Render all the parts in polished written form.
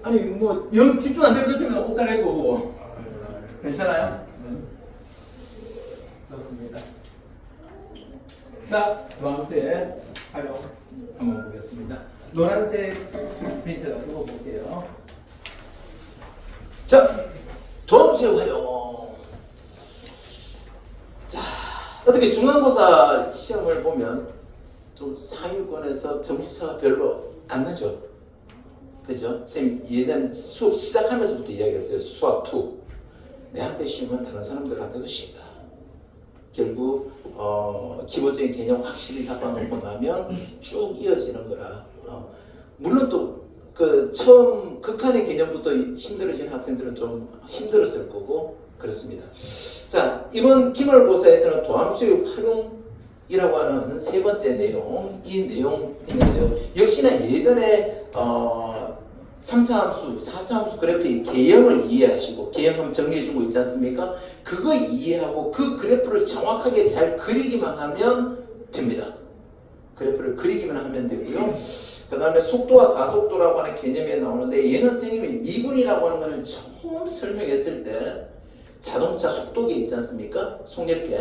아니 뭐 영 집중 안 되는 것 같으면 옷 갈아입고 괜찮아요? 좋습니다. 자, 도함수의 활용 한번 보겠습니다. 노란색 프린트 가지고 볼게요. 자, 도함수의 활용. 자, 어떻게 중간고사 시험을 보면 좀 상위권에서 점수차가 별로 안 나죠. 그죠? 선생님 예전에 수업 시작하면서부터 이야기했어요. 수학 2. 내한테 쉬우면 다른 사람들한테도 쉽다. 결국 기본적인 개념 확실히 잡아놓고 나면 쭉 이어지는 거라. 물론 또 그 처음 극한의 개념부터 힘들어진 학생들은 좀 힘들었을 거고 그렇습니다. 자, 이번 기말고사에서는 도함수의 활용이라고 하는 세 번째 내용, 이 내용인데요. 역시나 예전에 3차 함수, 4차 함수 그래프의 개형을 이해하시고 개형하면 정리해준 거 있지 않습니까? 그거 이해하고 그 그래프를 정확하게 잘 그리기만 하면 됩니다. 그래프를 그리기만 하면 되고요. 그 다음에 속도와 가속도라고 하는 개념이 나오는데 얘는 선생님이 미분이라고 하는 것을 처음 설명했을 때 자동차 속도계 있지 않습니까? 속력계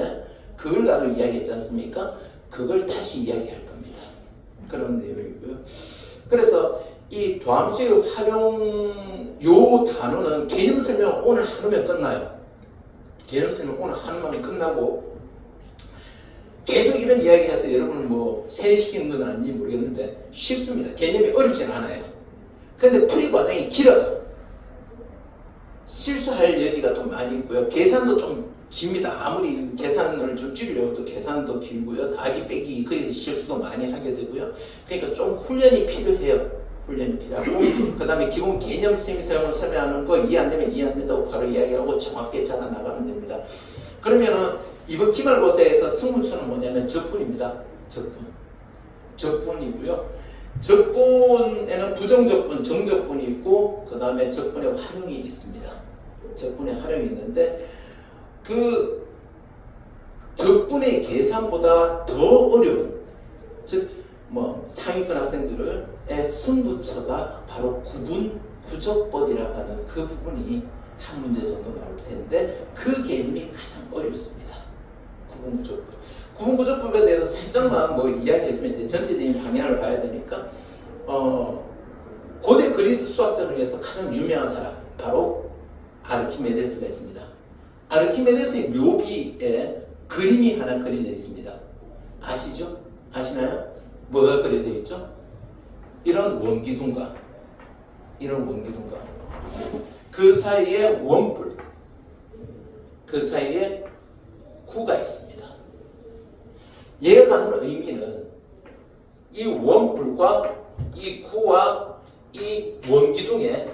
그걸 가지고 이야기했지 않습니까? 그걸 다시 이야기할 겁니다. 그런 내용이고요. 그래서 이 도함수의 활용 요 단어는 개념 설명 오늘 하루면 끝나요. 개념 설명 오늘 하루면 끝나고 계속 이런 이야기해서 여러분을 뭐 세뇌시키는 건 아닌지 모르겠는데 쉽습니다. 개념이 어렵진 않아요. 그런데 풀이 과정이 길어요. 실수할 여지가 더 많이 있고요. 계산도 좀 깁니다. 아무리 계산을 좀 줄이려고 해도 계산도 길고요. 더하기 빼기 거기서 실수도 많이 하게 되고요. 그러니까 좀 훈련이 필요해요. 훈련이 필요하고 그 다음에 기본 개념 사용을 설명하는 거 이해 안 되면 이해 안 된다고 바로 이야기하고 정확하게 잡아 나가면 됩니다. 그러면은 이번 기말고사에서 승부처는 뭐냐면 적분입니다. 적분이고요. 적분에는 부정적분, 정적분이 있고 그 다음에 적분의 활용이 있습니다. 적분의 활용이 있는데 그 적분의 계산보다 더 어려운 즉 뭐 상위권 학생들의 승부처가 바로 구분 부적법이라고 하는 그 부분이 한 문제 정도 나올 텐데 그 개념이 가장 어렵습니다. 구분부적법. 구분부적법에 대해서 살짝만 뭐 이야기해주면 이제 전체적인 방향을 봐야 되니까 고대 그리스 수학자 중에서 가장 유명한 사람 바로 아르키메데스가 있습니다. 아르키메데스의 묘비에 그림이 하나 그려져 있습니다. 아시죠? 아시나요? 뭐가 그려져 있죠? 이런 원기둥과 그 사이에 원뿔, 그 사이에 구가 있습니다. 얘가 갖는 의미는 이 원뿔과 이 구와 이 원기둥의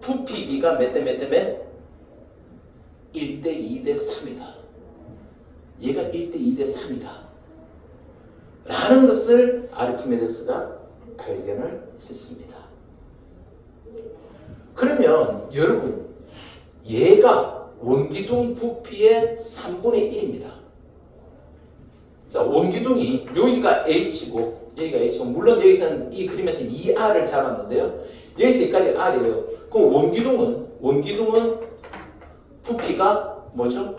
부피비가 몇 대 몇 대 몇? 1대 2대 3이다. 얘가 1대 2대 3이다. 라는 것을 아르키메데스가 발견을 했습니다. 그러면 여러분 얘가 원기둥 부피의 3분의 1입니다. 자, 원기둥이 여기가 H고 여기가 H고 물론 여기서는 이 그림에서 2R을 잡았는데요. 여기서 여기까지 R이에요. 그럼 원기둥은 부피가 뭐죠?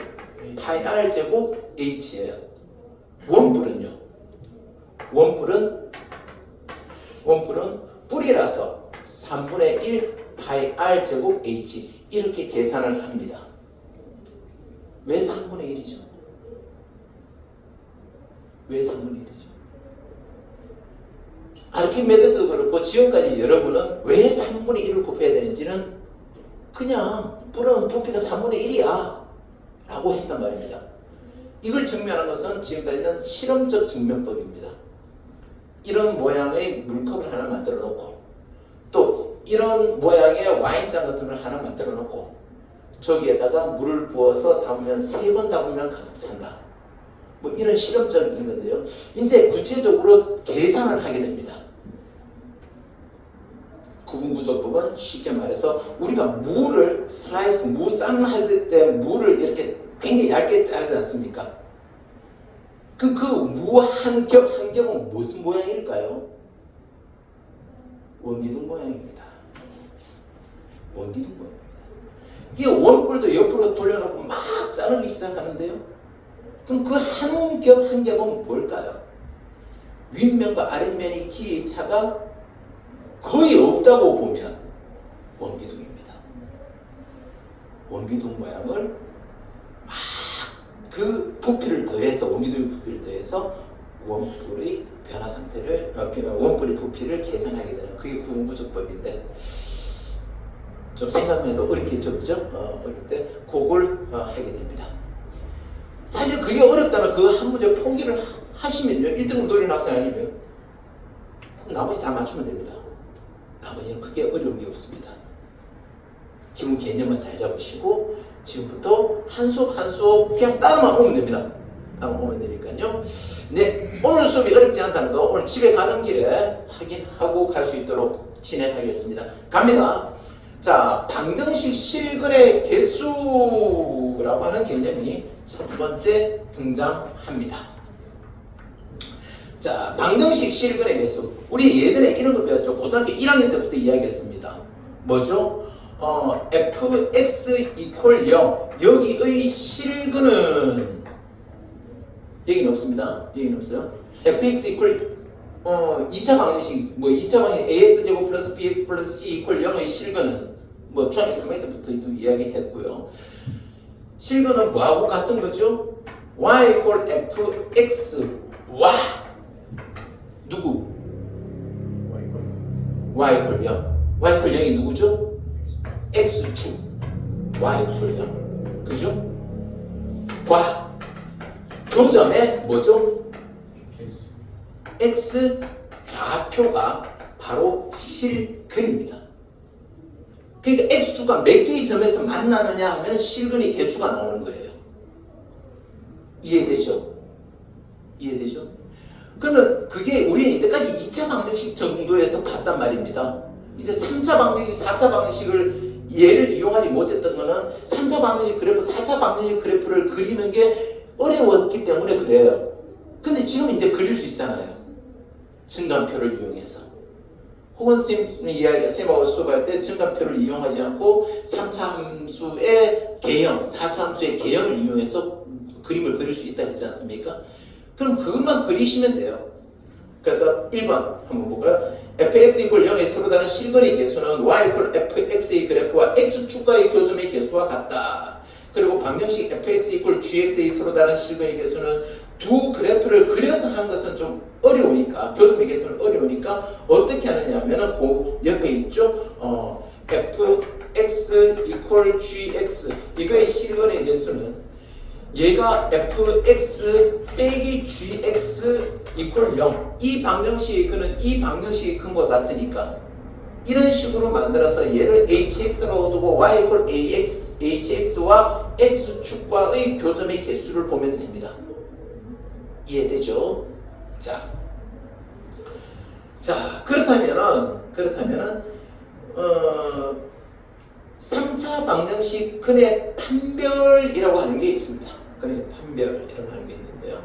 파이 R 제곱 H예요. 원뿔은 뿔이라서 3분의 1 파이 R 제곱 H 이렇게 계산을 합니다. 왜 3분의 1이죠? 왜 3분의 1이죠? 아르키메데스도 그렇고 지금까지 여러분은 왜 3분의 1을 곱해야 되는지는 그냥 뿔은 부피가 3분의 1이야 라고 했단 말입니다. 이걸 증명하는 것은 지금까지는 실험적 증명법입니다. 이런 모양의 물컵을 하나 만들어 놓고 또 이런 모양의 와인잔 같은 걸 하나 만들어 놓고 저기에다가 물을 부어서 담으면 3번 담으면 가득 찬다. 뭐 이런 실험적인 건데요. 이제 구체적으로 계산을 하게 됩니다. 구분부적법은 쉽게 말해서 우리가 무를 슬라이스, 무 쌈할 때 무를 이렇게 굉장히 얇게 자르지 않습니까? 그럼 그 무 한 겹은 무슨 모양일까요? 원기둥 모양입니다. 원기둥모양입니다. 이게 원뿔도 옆으로 돌려놓고 막 자르기 시작하는데요. 그럼 그 한 겹 한 겹은 뭘까요? 윗면과 아랫면의 기의 차가 거의 없다고 보면 원기둥입니다. 원기둥 모양을 막 그 부피를 더해서 원기둥의 부피를 더해서 원뿔의 변화 상태를 원뿔의 부피를 계산하게 되는 그게 구분구조법인데 좀 생각해도 어렵겠죠, 그죠? 어릴 때 그걸 하게 됩니다. 사실 그게 어렵다면 그 한 문제 포기를 하시면요, 1등급 노리는 학생 아니면 나머지 다 맞추면 됩니다. 나머지는 그게 어려운 게 없습니다. 기본 개념만 잘 잡으시고 지금부터 한 수업 한 수업 그냥 따라만 오면 됩니다. 따라만 오면 되니까요. 네, 오늘 수업이 어렵지 않다는 거 오늘 집에 가는 길에 확인하고 갈 수 있도록 진행하겠습니다. 갑니다. 자, 방정식 실근의 개수라고 하는 개념이 첫 번째 등장합니다. 자, 방정식 실근의 개수. 우리 예전에 이런 거 배웠죠. 고등학교 1학년 때부터 이야기했습니다. 뭐죠? fx 이퀄 0. 여기의 실근은 얘기는 없습니다. 얘기는 없어요. fx 이퀄 2차 방정식, 2차 방정식 as제곱 플러스 bx 플러스 c 이퀄 0의 실근은 중학교 3학년 때부터 이야기했고요. 실근은 뭐하고 같은 거죠? y 이퀄 fx와 누구? y 이퀄 0. y 이퀄 0이 누구죠? x축. y 이퀄 0. 그죠? 과 교점에 뭐죠? x 좌표가 바로 실근입니다. 그러니까 x축과 몇 개의 점에서 만나느냐 하면 실근의 개수가 나오는 거예요. 이해되죠? 이해되죠? 그러면 그게 우리는 이때까지 2차 방정식 정도에서 봤단 말입니다. 이제 3차 방정식, 4차 방정식을 얘를 이용하지 못했던 거는 3차 방정식 그래프, 4차 방정식 그래프를 그리는 게 어려웠기 때문에 그래요. 근데 지금 이제 그릴 수 있잖아요. 증간표를 이용해서. 혹은 쌤하고 수업할 때 증간표를 이용하지 않고 3차 함수의 개형, 4차 함수의 개형을 이용해서 그림을 그릴 수 있다 했지 않습니까? 그럼 그것만 그리시면 돼요. 그래서 1번 한번 볼까요? fx 이퀄 0의 서로 다른 실근의 개수는 y 이퀄 fx의 그래프와 x축과의 교점의 개수와 같다. 그리고 방정식 fx 이퀄 gx의 서로 다른 실근의 개수는 두 그래프를 그려서 하는 것은 좀 어려우니까, 교점의 개수는 어려우니까 어떻게 하느냐 하면은 그 옆에 있죠. fx 이퀄 gx 이거의 실근의 개수는 얘가 fx 빼기 gx 이퀄 0. 이 방정식이 크는 이 방정식이 큰 것 같으니까 이런 식으로 만들어서 얘를 hx라고 두고 y 이퀄 ax, hx와 x축과의 교점의 개수를 보면 됩니다. 이해되죠? 자, 그렇다면은 3차 방정식 근의 판별이라고 하는 게 있습니다. 근의 판별이라고 하는 게 있는데요.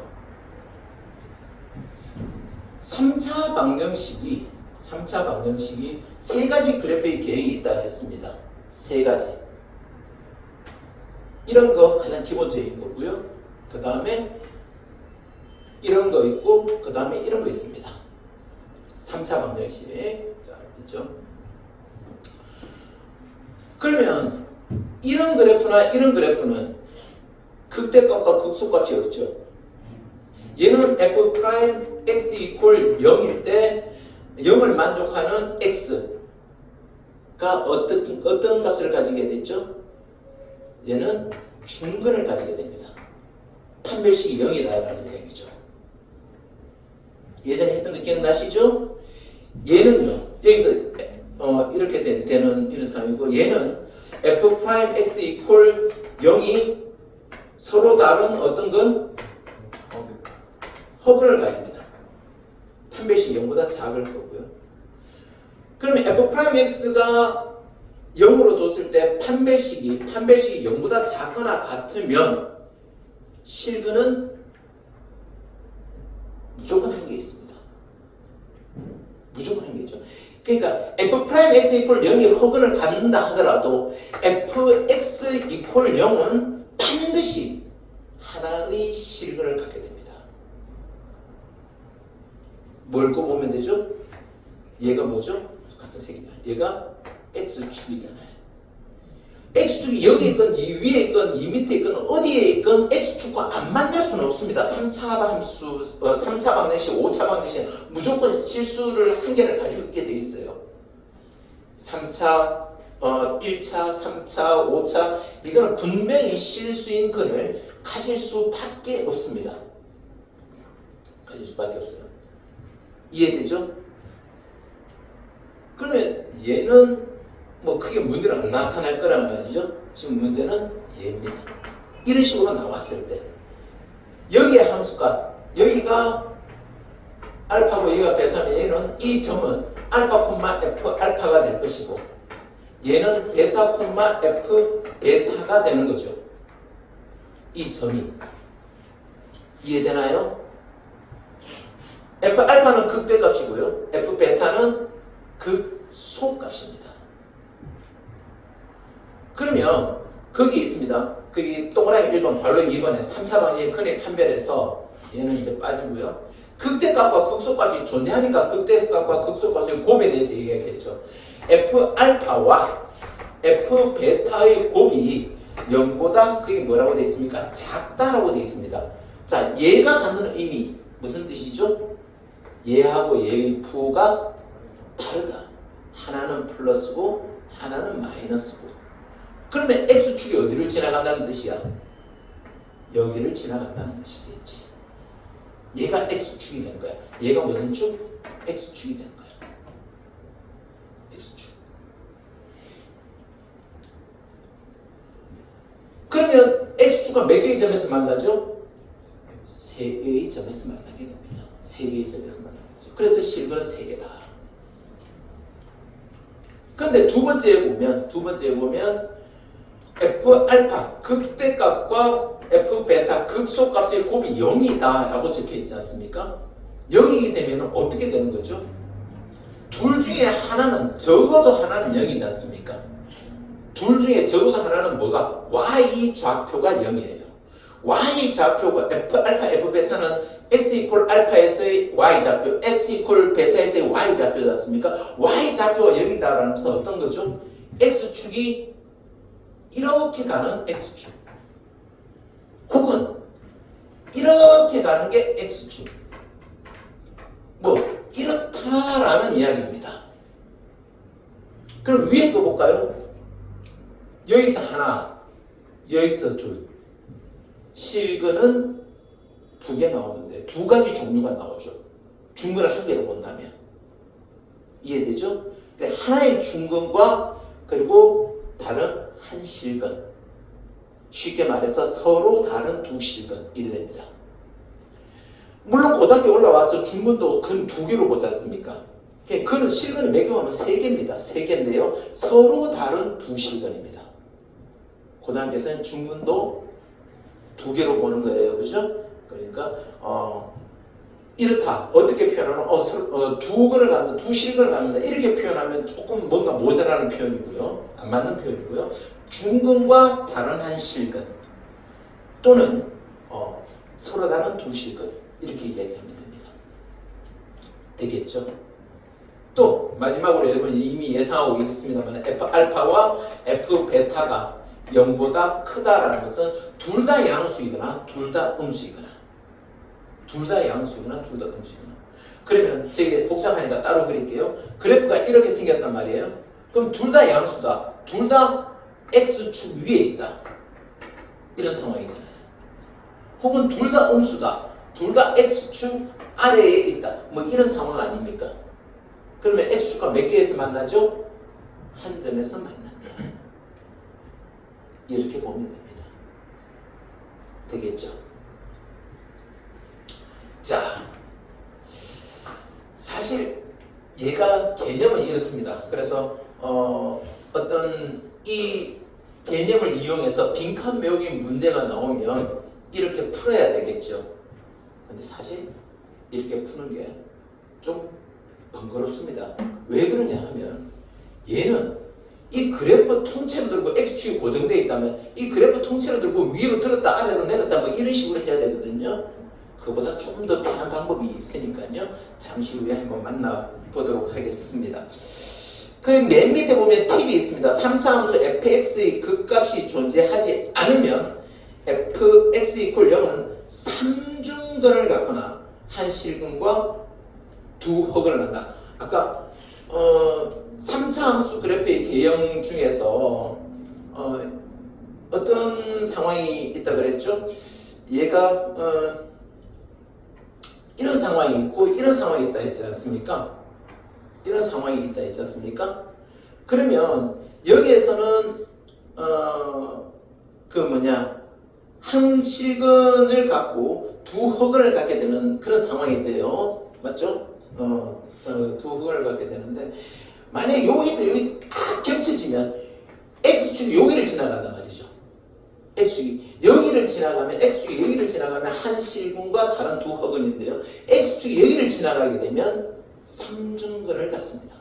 3차 방정식이 세 가지 그래프의 계획이 있다 했습니다. 세 가지. 이런 거 가장 기본적인 거고요. 그 다음에 이런 거 있고, 그 다음에 이런 거 있습니다. 3차 방정식. 자, 있죠? 그러면 이런 그래프나 이런 그래프는 극대값과 극소값이 없죠. 얘는 f 프라임 x 이퀄 0일 때 0을 만족하는 x가 어떤 값을 가지게 됐죠? 얘는 중근을 가지게 됩니다. 판별식이 0이다라는 얘기죠. 예전에 했던 거 기억나시죠? 얘는요, 여기서 이렇게 되는 이런 상황이고, 얘는 f 프라임 x 이퀄 0이 서로 다른 어떤 건 허근을 가집니다. 판별식이 0보다 작을 거고요. 그러면 f 프라임 x가 0으로 뒀을 때 판별식이 0보다 작거나 같으면 실근은 무조건 한 개 있습니다. 무조건 한 개 있죠. 그러니까 f'x 이퀄 0이 허근을 갖는다 하더라도 fx 이퀄 0은 반드시 하나의 실근을 갖게 됩니다. 뭘 거 보면 되죠? 얘가 뭐죠? 같은 색이다. 얘가 x축이잖아요. x축이 여기에 있건 이 위에 있건 이 밑에 있건 어디에 있건 x축과 안 만날 수는 없습니다. 3차 함수, 3차 방정식, 5차 방정식 무조건 실수를 한 개를 가지고 있게 돼 있어요. 3차, 1차, 3차, 5차 이거는 분명히 실수인 근을 가질 수밖에 없습니다. 가질 수밖에 없어요. 이해되죠? 그러면 얘는 뭐 크게 문제는 안 나타날 거란 말이죠. 지금 문제는 얘입니다. 이런 식으로 나왔을 때 여기에 함수가 여기가 알파고 여기가 베타면 얘는 이 점은 알파 콤마 f 알파가 될 것이고 얘는 베타 콤마 f 베타가 되는 거죠. 이 점이 이해되나요? f 알파는 극대값이고요. f 베타는 극소값입니다. 그러면 거기 있습니다. 거기 동그라미 1번, 발로 2번에 3차 방정식 근의 판별에서 얘는 이제 빠지고요. 극대값과 극소값이 존재하니까 극대값과 극소값의 곱에 대해서 얘기하겠죠. f 알파와 f 베타의 곱이 0보다 그게 뭐라고 되어 있습니까? 작다라고 되어 있습니다. 자, 얘가 갖는 의미 무슨 뜻이죠? 얘하고 얘의 부호가 다르다. 하나는 플러스고 하나는 마이너스고. 그러면 x축이 어디를 지나간다는 뜻이야? 여기를 지나간다는 뜻이겠지. 얘가 x축이 되는 거야. 얘가 무슨 축? x축이 되는 거야. x축. 그러면 x축과 몇 개의 점에서 만나죠? 3개의 점에서 만나게 됩니다. 3개의 점에서 만나죠. 그래서 실근은 3개다. 근데 두 번째에 보면 f 알파 극대값과 f 베타 극소값의 곱이 0이다 라고 적혀 있지 않습니까? 0이게 되면 어떻게 되는 거죠? 둘 중에 하나는 적어도 하나는 0이지 않습니까? 둘 중에 적어도 하나는 뭐가? y 좌표가 0이에요. y 좌표가 f 알파 f 베타는 x 이퀄 알파에서의 y 좌표, x 이퀄 베타에서의 y 좌표지 않습니까? y 좌표가 0이다라는 것은 어떤 거죠? x축이 이렇게 가는 x축 혹은 이렇게 가는 게 x축 뭐 이렇다라는 이야기입니다. 그럼 위에 거 볼까요? 여기서 하나, 여기서 둘. 실근은 2개 나오는데 2가지 종류가 나오죠. 중근을 한 개로 본다면 이해되죠? 하나의 중근과 그리고 다른 한 실근, 쉽게 말해서 서로 다른 두 실근 이래 됩니다. 물론 고등학교 올라와서 중근도 근 2개로 보지 않습니까? 그는 실근이 몇 개고 하면 3개입니다. 3개인데요. 서로 다른 두 실근입니다. 고등학교에서는 중근도 2개로 보는 거예요. 그죠? 그러니까 이렇다. 어떻게 표현하면 두 근을 갖는다. 두 실근을 갖는다. 이렇게 표현하면 조금 뭔가 모자라는 표현이고요. 안 맞는 표현이고요. 중근과 다른 한 실근 또는 서로 다른 두 실근 이렇게 이야기하면 됩니다. 되겠죠? 또 마지막으로 여러분이 이미 예상하고 있습니다만 f 알파와 f 베타가 0보다 크다라는 것은 둘 다 양수이거나 둘 다 음수이거나 둘 다 양수이거나 둘 다 음수이거나. 그러면 저게 복잡하니까 따로 그릴게요. 그래프가 이렇게 생겼단 말이에요. 그럼 둘 다 양수다. 둘 다 x축 위에 있다. 이런 상황이잖아요. 혹은 둘 다 음수다. 둘 다 x축 아래에 있다. 뭐 이런 상황 아닙니까? 그러면 x축과 몇 개에서 만나죠? 한 점에서 만난다. 이렇게 보면 됩니다. 되겠죠? 자, 사실 얘가 개념은 이렇습니다. 그래서 어떤 이 개념을 이용해서 빈칸 메우기 문제가 나오면 이렇게 풀어야 되겠죠. 근데 사실 이렇게 푸는 게 좀 번거롭습니다. 왜 그러냐 하면 얘는 이 그래프 통째로 들고 x축이 고정되어 있다면 이 그래프 통째로 들고 위로 들었다 아래로 내렸다 뭐 이런 식으로 해야 되거든요. 그보다 조금 더 편한 방법이 있으니까요. 잠시 후에 한번 만나보도록 하겠습니다. 그 맨 밑에 보면 팁이 있습니다. 3차 함수 fx의 극값이 존재하지 않으면 fx 이퀄 0은 3중근을 갖거나 한 실근과 두 허근을 갖다. 아까 3차 함수 그래프의 개형 중에서 어떤 상황이 있다 그랬죠? 얘가 이런 상황이 있고 이런 상황이 있다 했지 않습니까? 이런 상황이 있다 했지 않습니까? 그러면 여기에서는 한 실근을 갖고 두 허근을 갖게 되는 그런 상황인데요. 맞죠? 두 허근을 갖게 되는데 만약에 여기서 딱 겹쳐지면 x축이 여기를 지나간단 말이죠. x축이 여기를 지나가면 x축이 여기를 지나가면 한 실근과 다른 두 허근인데요. x축이 여기를 지나가게 되면 3중근을 갖습니다.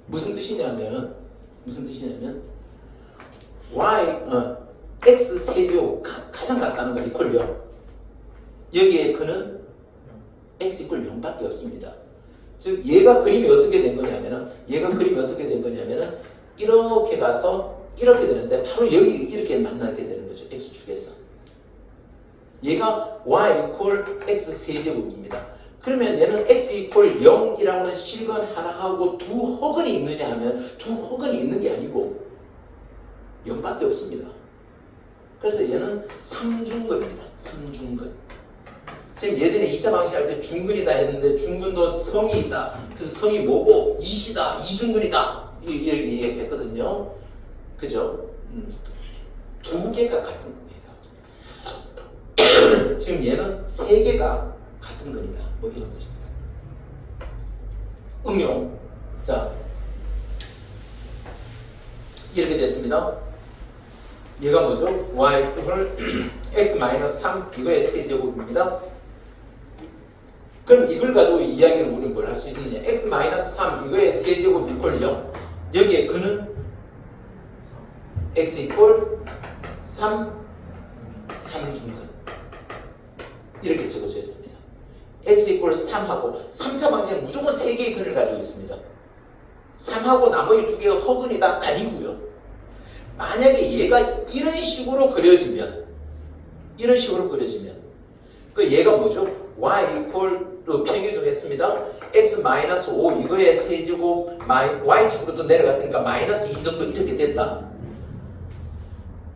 무슨 뜻이냐면 x 세제곱 가장 같다는 거 이퀄 0. 여기에 그는 x 이퀄 0밖에 없습니다. 즉 얘가 그림이 어떻게 된 거냐면은 이렇게 가서 이렇게 되는데 바로 여기 이렇게 만나게 되는 거죠. x축에서. 얘가 y 이퀄 x 세제곱입니다. 그러면 얘는 x 이퀄 0이라고 하는 실근 하나하고 두 허근이 있느냐 하면 두 허근이 있는 게 아니고 0밖에 없습니다. 그래서 얘는 3중근입니다. 3중근. 선생님 예전에 2차 방식 할 때 중근이다 했는데 중근도 성이 있다. 그래서 성이 뭐고 이시다, 이중근이다 이렇게 얘기했거든요. 그죠? 두 개가 같은 겁니다. 지금 얘는 세 개가 같은 겁니다. 뭐 이런 뜻입니다. 응용. 자, 이렇게 됐습니다. 얘가 뭐죠? y를 x-3 이거의 세제곱입니다. 그럼 이걸 가지고 이야기를 우리는 뭘 할 수 있느냐? x-3 이거의 세제곱 이퀄 0. 여기에 그는 x 이퀄 3중근 이렇게 적어줘야 됩니다. x 이퀄 3하고 3차 방정은 무조건 3개의 근을 가지고 있습니다. 3하고 나머지 2개가 허근이다 아니고요. 만약에 얘가 이런 식으로 그려지면 그 얘가 뭐죠? y 이퀄로 평이동했습니다. x-5 이거의 세제곱 y축으로도 내려갔으니까 마이너스 2 정도 이렇게 된다.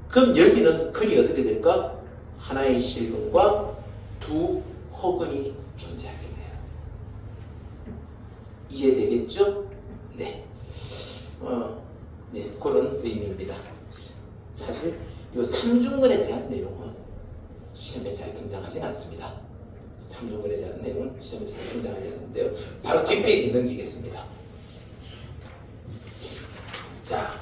그럼 여기는 근이 어떻게 될까? 하나의 실근과 두 허근이 존재하겠네요. 이해되겠죠? 네. 네, 그런 의미입니다. 사실 이 3중근에 대한 내용은 시험에 잘 등장하지는 않습니다. 3중근에 대한 내용은 시험에 잘 등장하지 않는데요. 바로 뒷페이지에 넘기겠습니다. 자,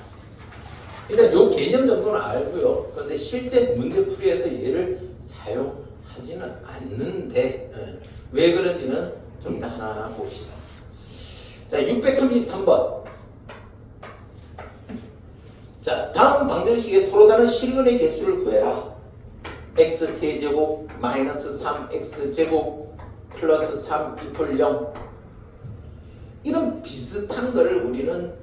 일단 이 개념 정도는 알고요. 그런데 실제 문제풀이에서 얘를 사용하지는 않는데 왜 그런지는 좀 이따 하나하나 봅시다. 자, 633번. 자, 다음 방정식에 서로 다른 실근의 개수를 구해라. x세제곱 마이너스 3x제곱 플러스 3 이퀄 0. 이런 비슷한 거를 우리는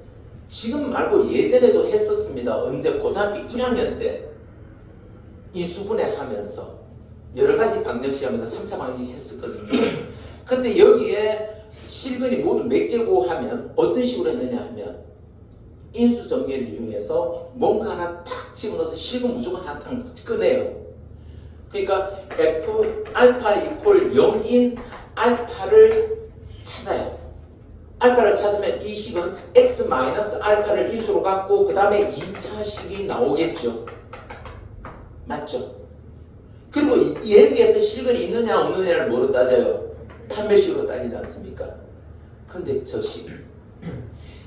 지금 말고 예전에도 했었습니다. 언제? 고등학교 1학년 때 인수분해 하면서 여러 가지 방정식 하면서 3차 방정식 했었거든요. 근데 여기에 실근이 모두 몇 개고 하면 어떤 식으로 했느냐 하면 인수정리를 이용해서 뭔가 하나 탁 집어넣어서 실근 무조건 하나 딱 꺼내요. 그러니까 f 알파 이퀄 0인 알파를 찾아요. 알파를 찾으면 이 식은 x 마이너스 알파를 인수로 갖고 그 다음에 2차 식이 나오겠죠. 맞죠? 그리고 여기에서 실근이 있느냐 없느냐를 뭐로 따져요? 판별식으로 따지지 않습니까? 근데 저 식,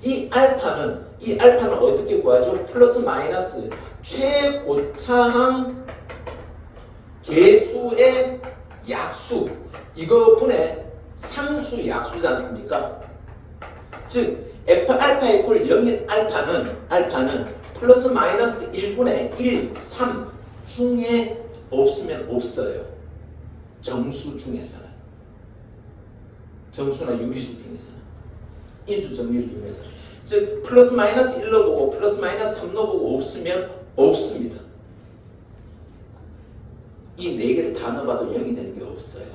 이 알파는 어떻게 구하죠? 플러스 마이너스 최고차항 개수의 약수 이거 분의 상수 상수 약수지 않습니까? 즉 f 알파 이퀄 0인 알파는 플러스 마이너스 1분의 1, 3 중에 없으면 없어요. 정수 중에서는. 정수나 유리수 중에서는. 인수 정리수 중에서는. 즉 플러스 마이너스 1로 보고 플러스 마이너스 3로 보고 없으면 없습니다. 이 네 개를 다 넣어봐도 0이 되는 게 없어요.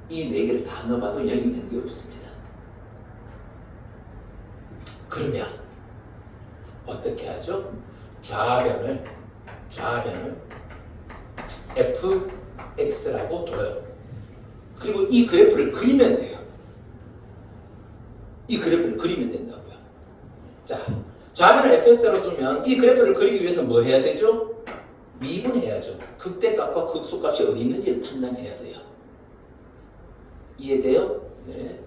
이 네 개를 다 넣어봐도 0이 되는 게 없습니다. 그러면 어떻게 하죠? 좌변을 fx라고 둬요. 그리고 이 그래프를 그리면 돼요. 이 그래프를 그리면 된다고요. 자, 좌변을 fx로 두면 이 그래프를 그리기 위해서 뭐 해야 되죠? 미분해야죠. 극대값과 극소값이 어디 있는지를 판단해야 돼요. 이해돼요? 네.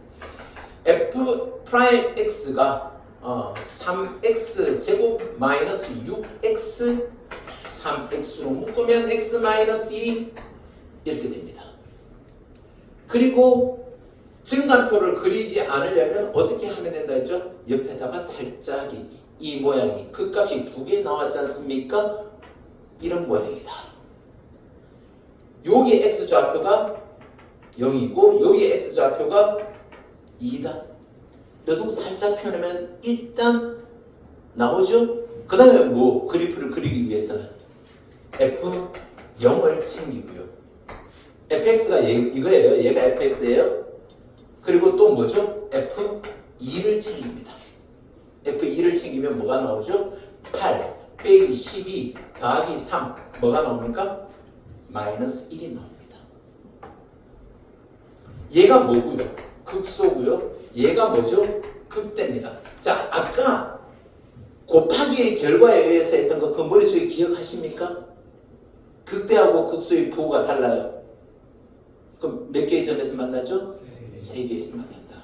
f 프라임 x가 3x 제곱 마이너스 6x 3x로 묶으면 x 마이너스 2 이렇게 됩니다. 그리고 증간표를 그리지 않으려면 어떻게 하면 된다 했죠? 옆에다가 살짝 이 모양이 극값이 두 개 나왔지 않습니까? 이런 모양이다. 여기 x좌표가 0이고 여기 x좌표가 2다. 요동 살짝 펴내면 일단 나오죠? 그 다음에 뭐 그래프를 그리기 위해서는 f0을 챙기고요. fx가 이거예요. 얘가 fx예요. 그리고 또 뭐죠? f2를 챙깁니다. f2를 챙기면 뭐가 나오죠? 8 빼기 12 더하기 3 뭐가 나옵니까? 마이너스 1이 나옵니다. 얘가 뭐고요? 극소고요. 얘가 뭐죠? 극대입니다. 자, 아까 곱하기의 결과에 의해서 했던 거 그 머릿속에 기억하십니까? 극대하고 극소의 부호가 달라요. 그럼 몇 개의 점에서 만나죠? 3개에서 만난다.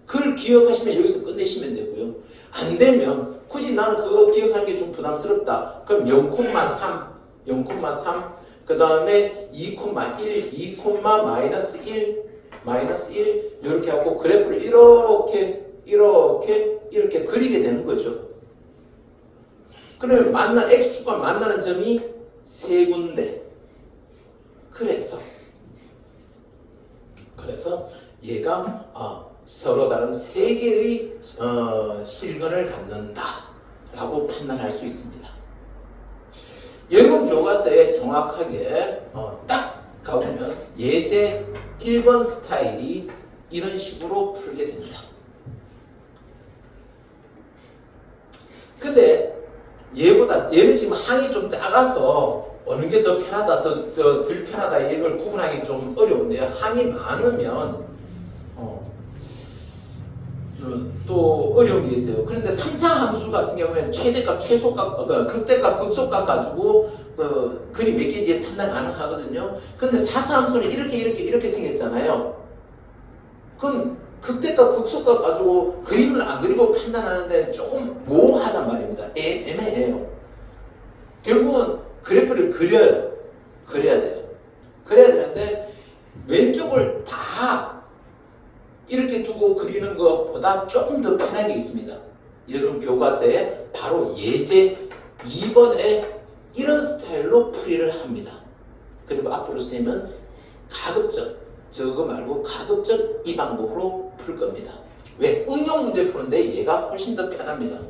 그걸 기억하시면 여기서 끝내시면 되고요. 안 되면 굳이 나는 그거 기억하는 게 좀 부담스럽다. 그럼 0,3 그 다음에 2,1 2, 마이너스 1 이렇게 하고 그래프를 이렇게 그리게 되는 거죠. 그러면 x축과 만나는 점이 세 군데. 그래서 얘가 서로 다른 세 개의 실근을 갖는다라고 판단할 수 있습니다. 여러분 교과서에 정확하게 딱 가보면 예제 1번 스타일이 이런 식으로 풀게 됩니다. 근데 얘는 지금 항이 좀 작아서 어느 게 더 편하다, 덜 편하다 이걸 구분하기 좀 어려운데요. 항이 많으면 또 어려운 게 있어요. 그런데 3차 함수 같은 경우에는 최대값, 최소값, 극대값, 극소값 가지고 근이 몇 개인지 판단 가능하거든요. 근데 4차 함수는 이렇게 생겼잖아요. 그럼 극대값, 극소값 가지고 그림을 안 그리고 판단하는데 조금 모호하단 말입니다. 애매해요. 결국은 그래프를 그려야 돼요. 그래야 되는데 왼쪽을 다 이렇게 두고 그리는 것보다 조금 더 편한 게 있습니다. 여러분 교과서에 바로 예제 2번에 이런 스타일로 풀이를 합니다. 그리고 앞으로 쌤은 가급적 저거 말고 가급적 이 방법으로 풀 겁니다. 왜? 응용 문제 푸는데 얘가 훨씬 더 편합니다.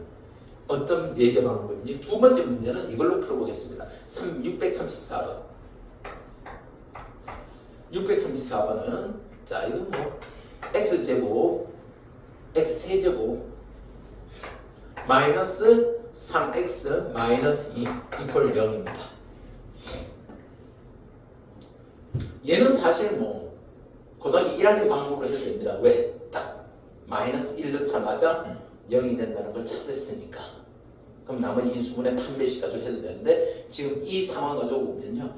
어떤 예제 방법인지 두 번째 문제는 이걸로 풀어보겠습니다. 634번. 634번은 자 이거 뭐 x제곱 x세제곱 마이너스 3x 마이너스 2 이퀄 0입니다. 얘는 사실 뭐 고등학교 1학년 방법으로 해도 됩니다. 왜? 딱 마이너스 1 넣자마자 0이 된다는 걸 찾았으니까. 그럼 나머지 인수분해 판별식 가지고 해도 되는데 지금 이 상황 가지고 보면요.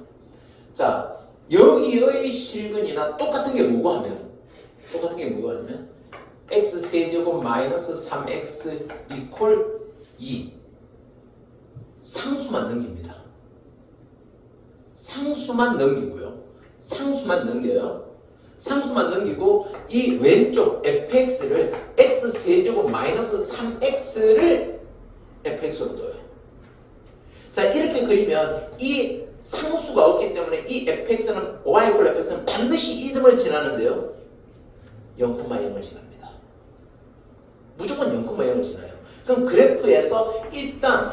자 여기의 실근이나 똑같은 게 뭐고 하면 x세제곱 마이너스 3x 이퀄 2 상수만 넘깁니다. 상수만 넘겨요. 상수만 넘기고 이 왼쪽 fx를 x 세제곱 마이너스 3x를 fx로 둬요. 자, 이렇게 그리면 이 상수가 없기 때문에 이 fx는 y 이퀄 fx는 반드시 이 점을 지나는데요. 0,0을 지납니다. 무조건 0,0을 지나요. 그럼 그래프에서 일단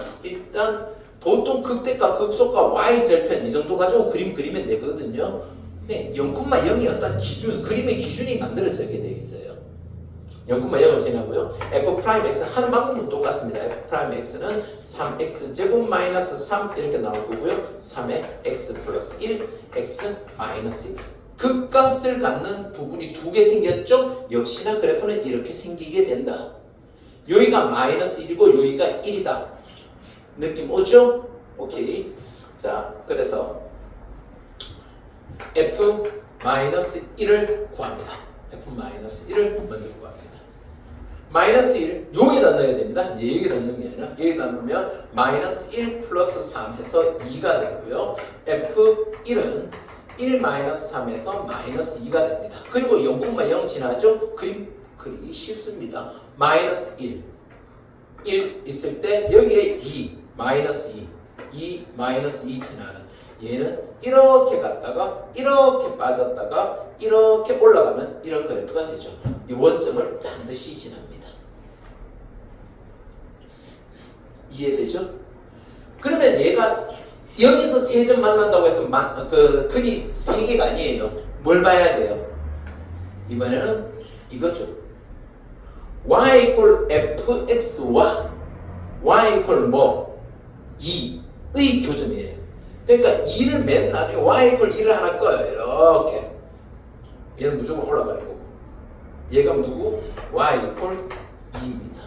보통 극대값, 극소값, y절편 이 정도 가지고 그림 그리면 되거든요. 네, 0,0이 어떤 기준, 그림의 기준이 만들어져게 되어 있어요. 0,0을 지나고요. f'x 하는 방법은 똑같습니다. f'x는 3x 제곱 마이너스 3 이렇게 나올 거고요. 3에 x 플러스 1, x 마이너스 1. 극값을 갖는 부분이 두 개 생겼죠? 역시나 그래프는 이렇게 생기게 된다. 여기가 마이너스 1이고 여기가 1이다. 느낌 오죠? 오케이. 자, 그래서 f-1을 구합니다. f-1을 먼저 구합니다. 마이너스 1, 여기다 넣어야 됩니다. 여기다 넣는 게 아니라 여기다 넣으면 마이너스 1 플러스 3 해서 2가 되고요. f1은 1 마이너스 3에서 마이너스 2가 됩니다. 그리고 0,0 지나죠? 그리기 쉽습니다. 마이너스 1 있을 때 여기에 2 마이너스 2 마이너스 2 지나는 얘는 이렇게 갔다가 이렇게 빠졌다가 이렇게 올라가면 이런 그래프가 되죠. 이 원점을 반드시 지납니다. 이해되죠? 그러면 얘가 여기서 세 점 만난다고 해서 근이 세 개가 아니에요. 뭘 봐야 돼요? 이번에는 이거죠. y 이퀄 fx와 y 이퀄 뭐? 2의 교점이에요. 그러니까 2를 맨 나중에 y 이퀄 2를 하나 꺼요. 이렇게. 얘는 무조건 올라가는 거고. 얘가 누구? y 이퀄 2입니다.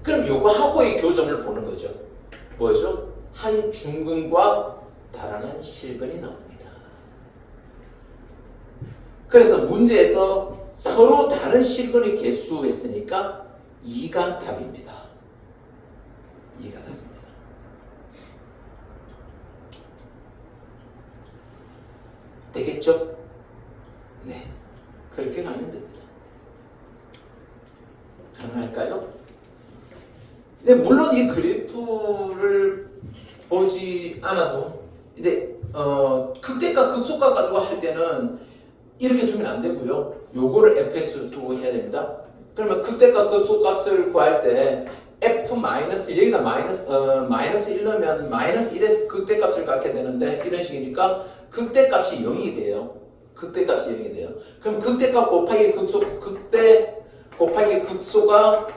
그럼 요거하고의 교점을 보는 거죠. 뭐죠? 한 중근과 달하는 실근이 나옵니다. 그래서 문제에서 서로 다른 실근의 개수 했으니까 2가 답입니다. 2가 답입니다. 되겠죠? 네. 그렇게 가면 됩니다. 가능할까요? 네, 물론 이 그래프를 보지 않아도 근데 극대값, 극소값 가지고 할 때는 이렇게 두면 안 되고요. 요거를 fx로 두고 해야 됩니다. 그러면 극대값, 극소값을 구할 때 f 마이너스 여기다 마이너스 1 넣으면 마이너스 1에서 극대값을 갖게 되는데 이런 식이니까 극대값이 0이 돼요. 극대값이 0이 돼요. 그럼 극대값 곱하기 극대 곱하기 극소가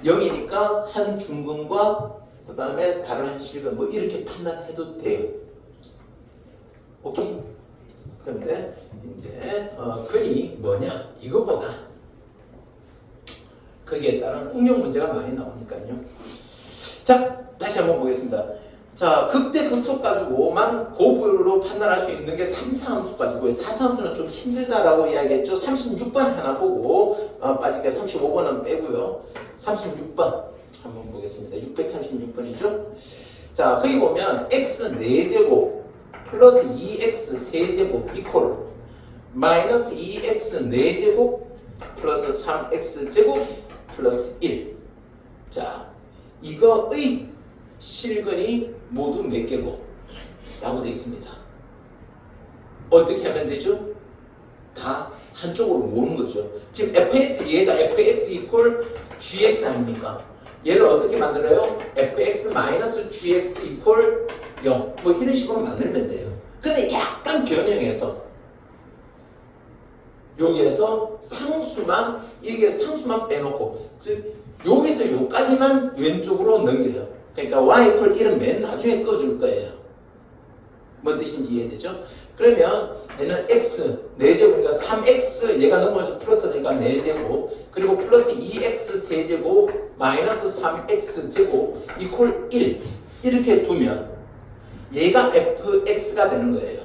0이니까 한 중근과 그 다음에 다른 한 실근 뭐 이렇게 판단해도 돼요. 오케이? 그런데 이제 근이 뭐냐 이거보다 거기에 따른 응용 문제가 많이 나오니까요. 자, 다시 한번 보겠습니다. 자, 극대 극소 가지고만 고부로 판단할 수 있는 게 3차 함수 가지고요. 4차 함수는 좀 힘들다라고 이야기했죠. 36번 하나 보고 빠질게 35번은 빼고요. 36번 한번 보겠습니다. 636번이죠. 자, 거기 보면 x 4제곱 플러스 2x 세제곱 이퀄 마이너스 2x 4제곱 플러스 3x 제곱 플러스 1. 자, 이거의 실근이 모두 몇 개고? 라고 되어 있습니다. 어떻게 하면 되죠? 다 한쪽으로 모으는 거죠. 지금 fx, 얘가 fx 이퀄 gx 아닙니까? 얘를 어떻게 만들어요? fx 마이너스 gx 이퀄 0. 뭐 이런 식으로 만들면 돼요. 근데 약간 변형해서 여기에서 상수만 이게 상수만 빼놓고 즉 여기서 여기까지만 왼쪽으로 넘겨요. 그러니까 y 이퀄 1은 맨 나중에 꺼줄 거예요. 뭔 뜻인지 이해되죠? 그러면 얘는 x 4제곱이니까 3x 얘가 넘어져 플러스니까 4제곱 그리고 플러스 2x 세제곱 마이너스 3x 제곱 이퀄 1 이렇게 두면 얘가 fx가 되는 거예요.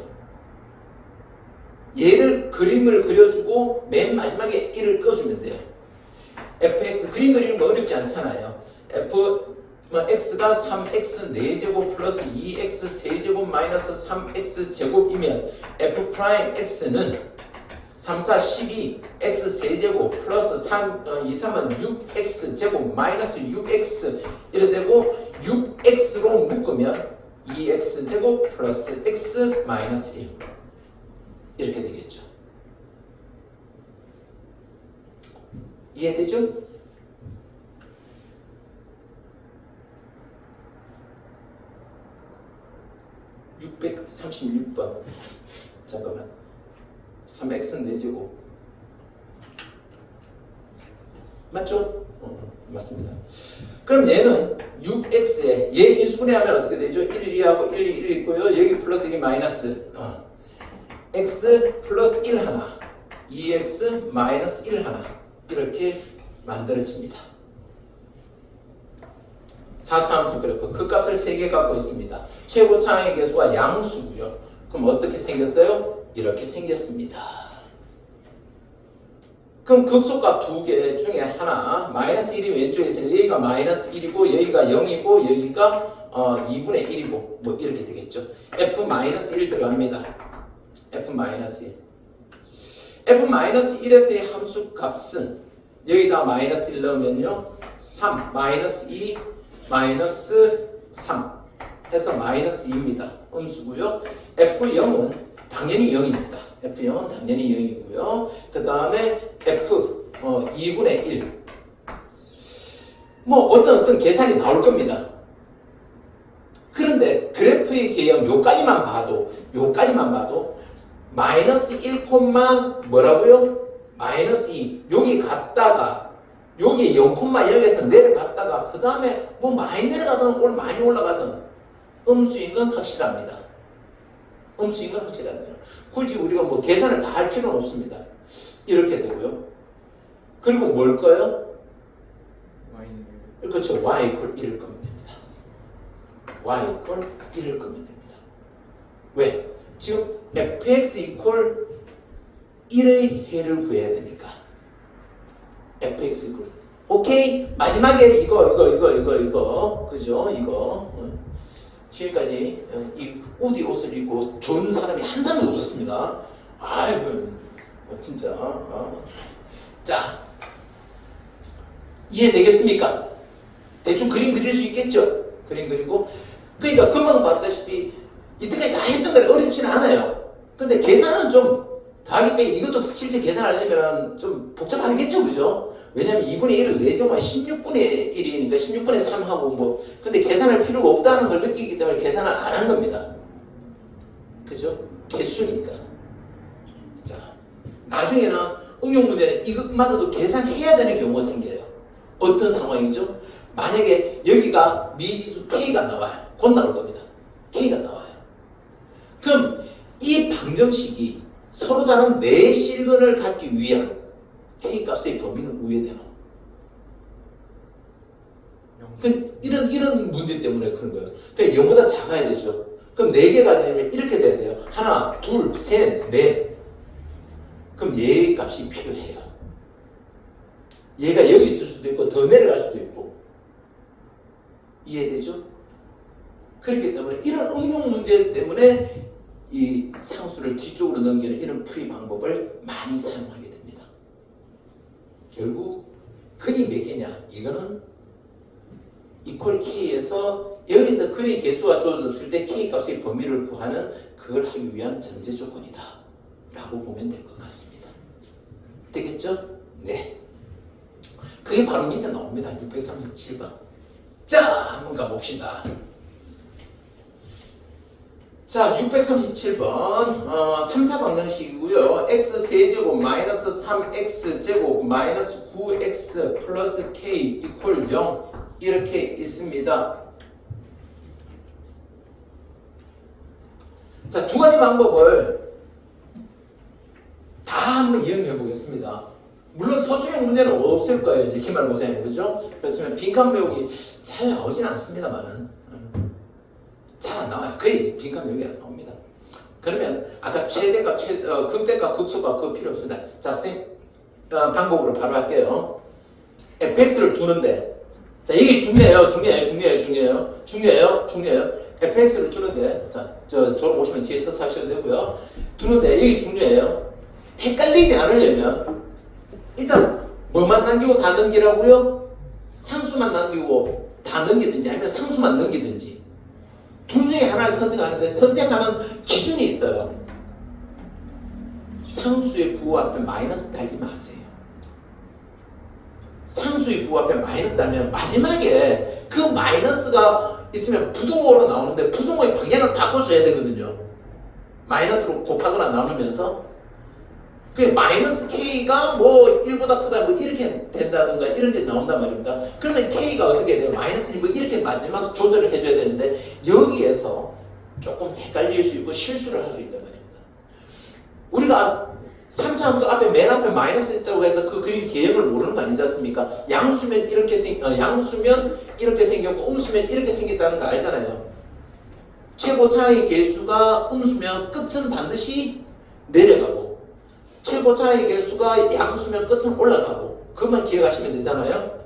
얘를 그림을 그려주고 맨 마지막에 1을 꺼주면 돼요. fx 그림 그리는 거 어렵지 않잖아요. x가 3x 4제곱 플러스 2x 세제곱 마이너스 3x 제곱이면 f'x는 3, 4, 12, x 세제곱 플러스 3, 2, 3은 6x 제곱 마이너스 6x 이래 되고 6x로 묶으면 2x 제곱 플러스 x 마이너스 1 이렇게 되겠죠. 이해되죠? (636번) 잠깐만 3x 4제곱 맞죠? 맞습니다. 그럼 얘는 6x에 얘 인수분해하면 어떻게 되죠? 1, 2하고 1, 1 있고요. 여기 플러스 여기 마이너스 x 플러스 1 하나 2x 마이너스 1 하나 이렇게 만들어집니다. 4차 함수 그래프 그 값을 3개 갖고 있습니다. 최고차항의 개수가 양수고요. 그럼 어떻게 생겼어요? 이렇게 생겼습니다. 그럼 극소값 2개 중에 하나 마이너스 1이 왼쪽에 있으니 여기가 마이너스 1이고 여기가 0이고 여기가 2분의 1이고 뭐 이렇게 되겠죠. f-1 들어갑니다. f-1 f-1에서의 함수 값은 여기다 마이너스 1 넣으면요 3, 마이너스 2, 마이너스 3 해서 마이너스 2입니다. 음수고요. f0은 당연히 0입니다. f0은 당연히 0이고요. 그 다음에 f 2분의 1 뭐 어떤 계산이 나올 겁니다. 그런데 그래프의 개형 요까지만 봐도 마이너스 1, 뭐라고요? 마이너스 2 여기 갔다가 여기 0,0에서 내려갔다가 그 다음에 뭐 많이 내려가든 많이 올라가든 음수인 건 확실합니다. 음수인 건 확실하네요. 굳이 우리가 뭐 계산을 다 할 필요는 없습니다. 이렇게 되고요. 그리고 뭘까요? 그렇죠. y equal 1을 끄면 됩니다. y equal 1을 끄면 됩니다. 왜? 지금 fx equal 1의 해를 구해야 되니까. fx equal 오케이 마지막에 이거 그죠? 이거 지금까지 이 우디 옷을 입고 좋은 사람이 한 사람도 없었습니다. 아이고 진짜 자 이해되겠습니까? 대충 그림 그릴 수 있겠죠? 그림 그리고 그러니까 금방 봤다시피 이때까지 다 했던 걸 어렵지는 않아요. 근데 계산은 좀 더하기 빼기 이것도 실제 계산하려면 좀 복잡하겠죠, 그죠? 왜냐면 2분의 1을 내정만 16분의 1이니까 16분의 3하고 뭐 근데 계산할 필요가 없다는 걸 느끼기 때문에 계산을 안 한 겁니다. 그죠? 개수니까. 자, 나중에는 응용 문제는 이것마저도 계산해야 되는 경우가 생겨요. 어떤 상황이죠? 만약에 여기가 미지수 K가 나와요. 곧 나올 겁니다. K가 나와요. 그럼 이 방정식이 서로 다른 내실근을 갖기 위한 K값의 범위는 우회되나? 이런 문제 때문에 그런 거예요. 그러니까 0보다 작아야 되죠. 그럼 4개가 되면 이렇게 돼야 돼요. 하나, 둘, 셋, 넷. 그럼 얘의 값이 필요해요. 얘가 여기 있을 수도 있고 더 내려갈 수도 있고. 이해되죠? 그렇기 때문에 이런 응용 문제 때문에 이 상수를 뒤쪽으로 넘기는 이런 풀이 방법을 많이 사용하게 됩니다. 결국 근이 몇 개냐? 이거는 equal k에서 여기서 근의 개수가 주어졌을 때 k 값의 범위를 구하는 그걸 하기 위한 전제 조건이다 라고 보면 될 것 같습니다. 되겠죠? 네. 그게 바로 밑에 나옵니다. 637번. 자, 한번 가봅시다. 자, 637번 3차 방정식이고요. x 세제곱 마이너스 3x 제곱 마이너스 9x 플러스 k 이퀄 0 이렇게 있습니다. 자, 두 가지 방법을 다 한번 이용해 보겠습니다. 물론 서술형 문제는 없을 거예요. 이제 기말고사에 그죠? 그렇지만 빈칸 배우기 잘 나오지는 않습니다만은 잘 안 나와요. 거의 빈칸 배우기 안 나옵니다. 그러면 아까 최대값, 극대값, 극소값 그거 필요 없습니다. 자, 방법으로 바로 할게요. fx를 두는데 자, 이게 중요해요. fx를 두는데 자, 저로 오시면 뒤에 서서 하셔도 되고요. 두는데 이게 중요해요. 헷갈리지 않으려면 일단 뭐만 남기고 다 넘기라고요? 상수만 남기고 다 넘기든지 아니면 상수만 넘기든지 둘 중에 하나를 선택하는데 선택하는 기준이 있어요. 상수의 부호 앞에 마이너스 달지 마세요. 상수의 부호 앞에 마이너스 달면 마지막에 그 마이너스가 있으면 부동호로 나오는데 부동호의 방향을 바꿔줘야 되거든요. 마이너스로 곱하거나 나누면서 그 마이너스 K가 뭐 1보다 크다 뭐 이렇게 된다든가 이런 게 나온단 말입니다. 그러면 K가 어떻게 돼요? 마이너스 1 뭐 이렇게 마지막 조절을 해줘야 되는데 여기에서 조금 헷갈릴 수 있고 실수를 할 수 있단 말입니다. 우리가 3차 함수 앞에 맨 앞에 마이너스 있다고 해서 그 그림 개형을 모르는 거 아니지 않습니까? 양수면 이렇게 양수면 이렇게 생겼고 음수면 이렇게 생겼다는 거 알잖아요. 최고 차이 계수가 음수면 끝은 반드시 내려가고 최고 차이 계수가 양수면 끝은 올라가고 그것만 기억하시면 되잖아요.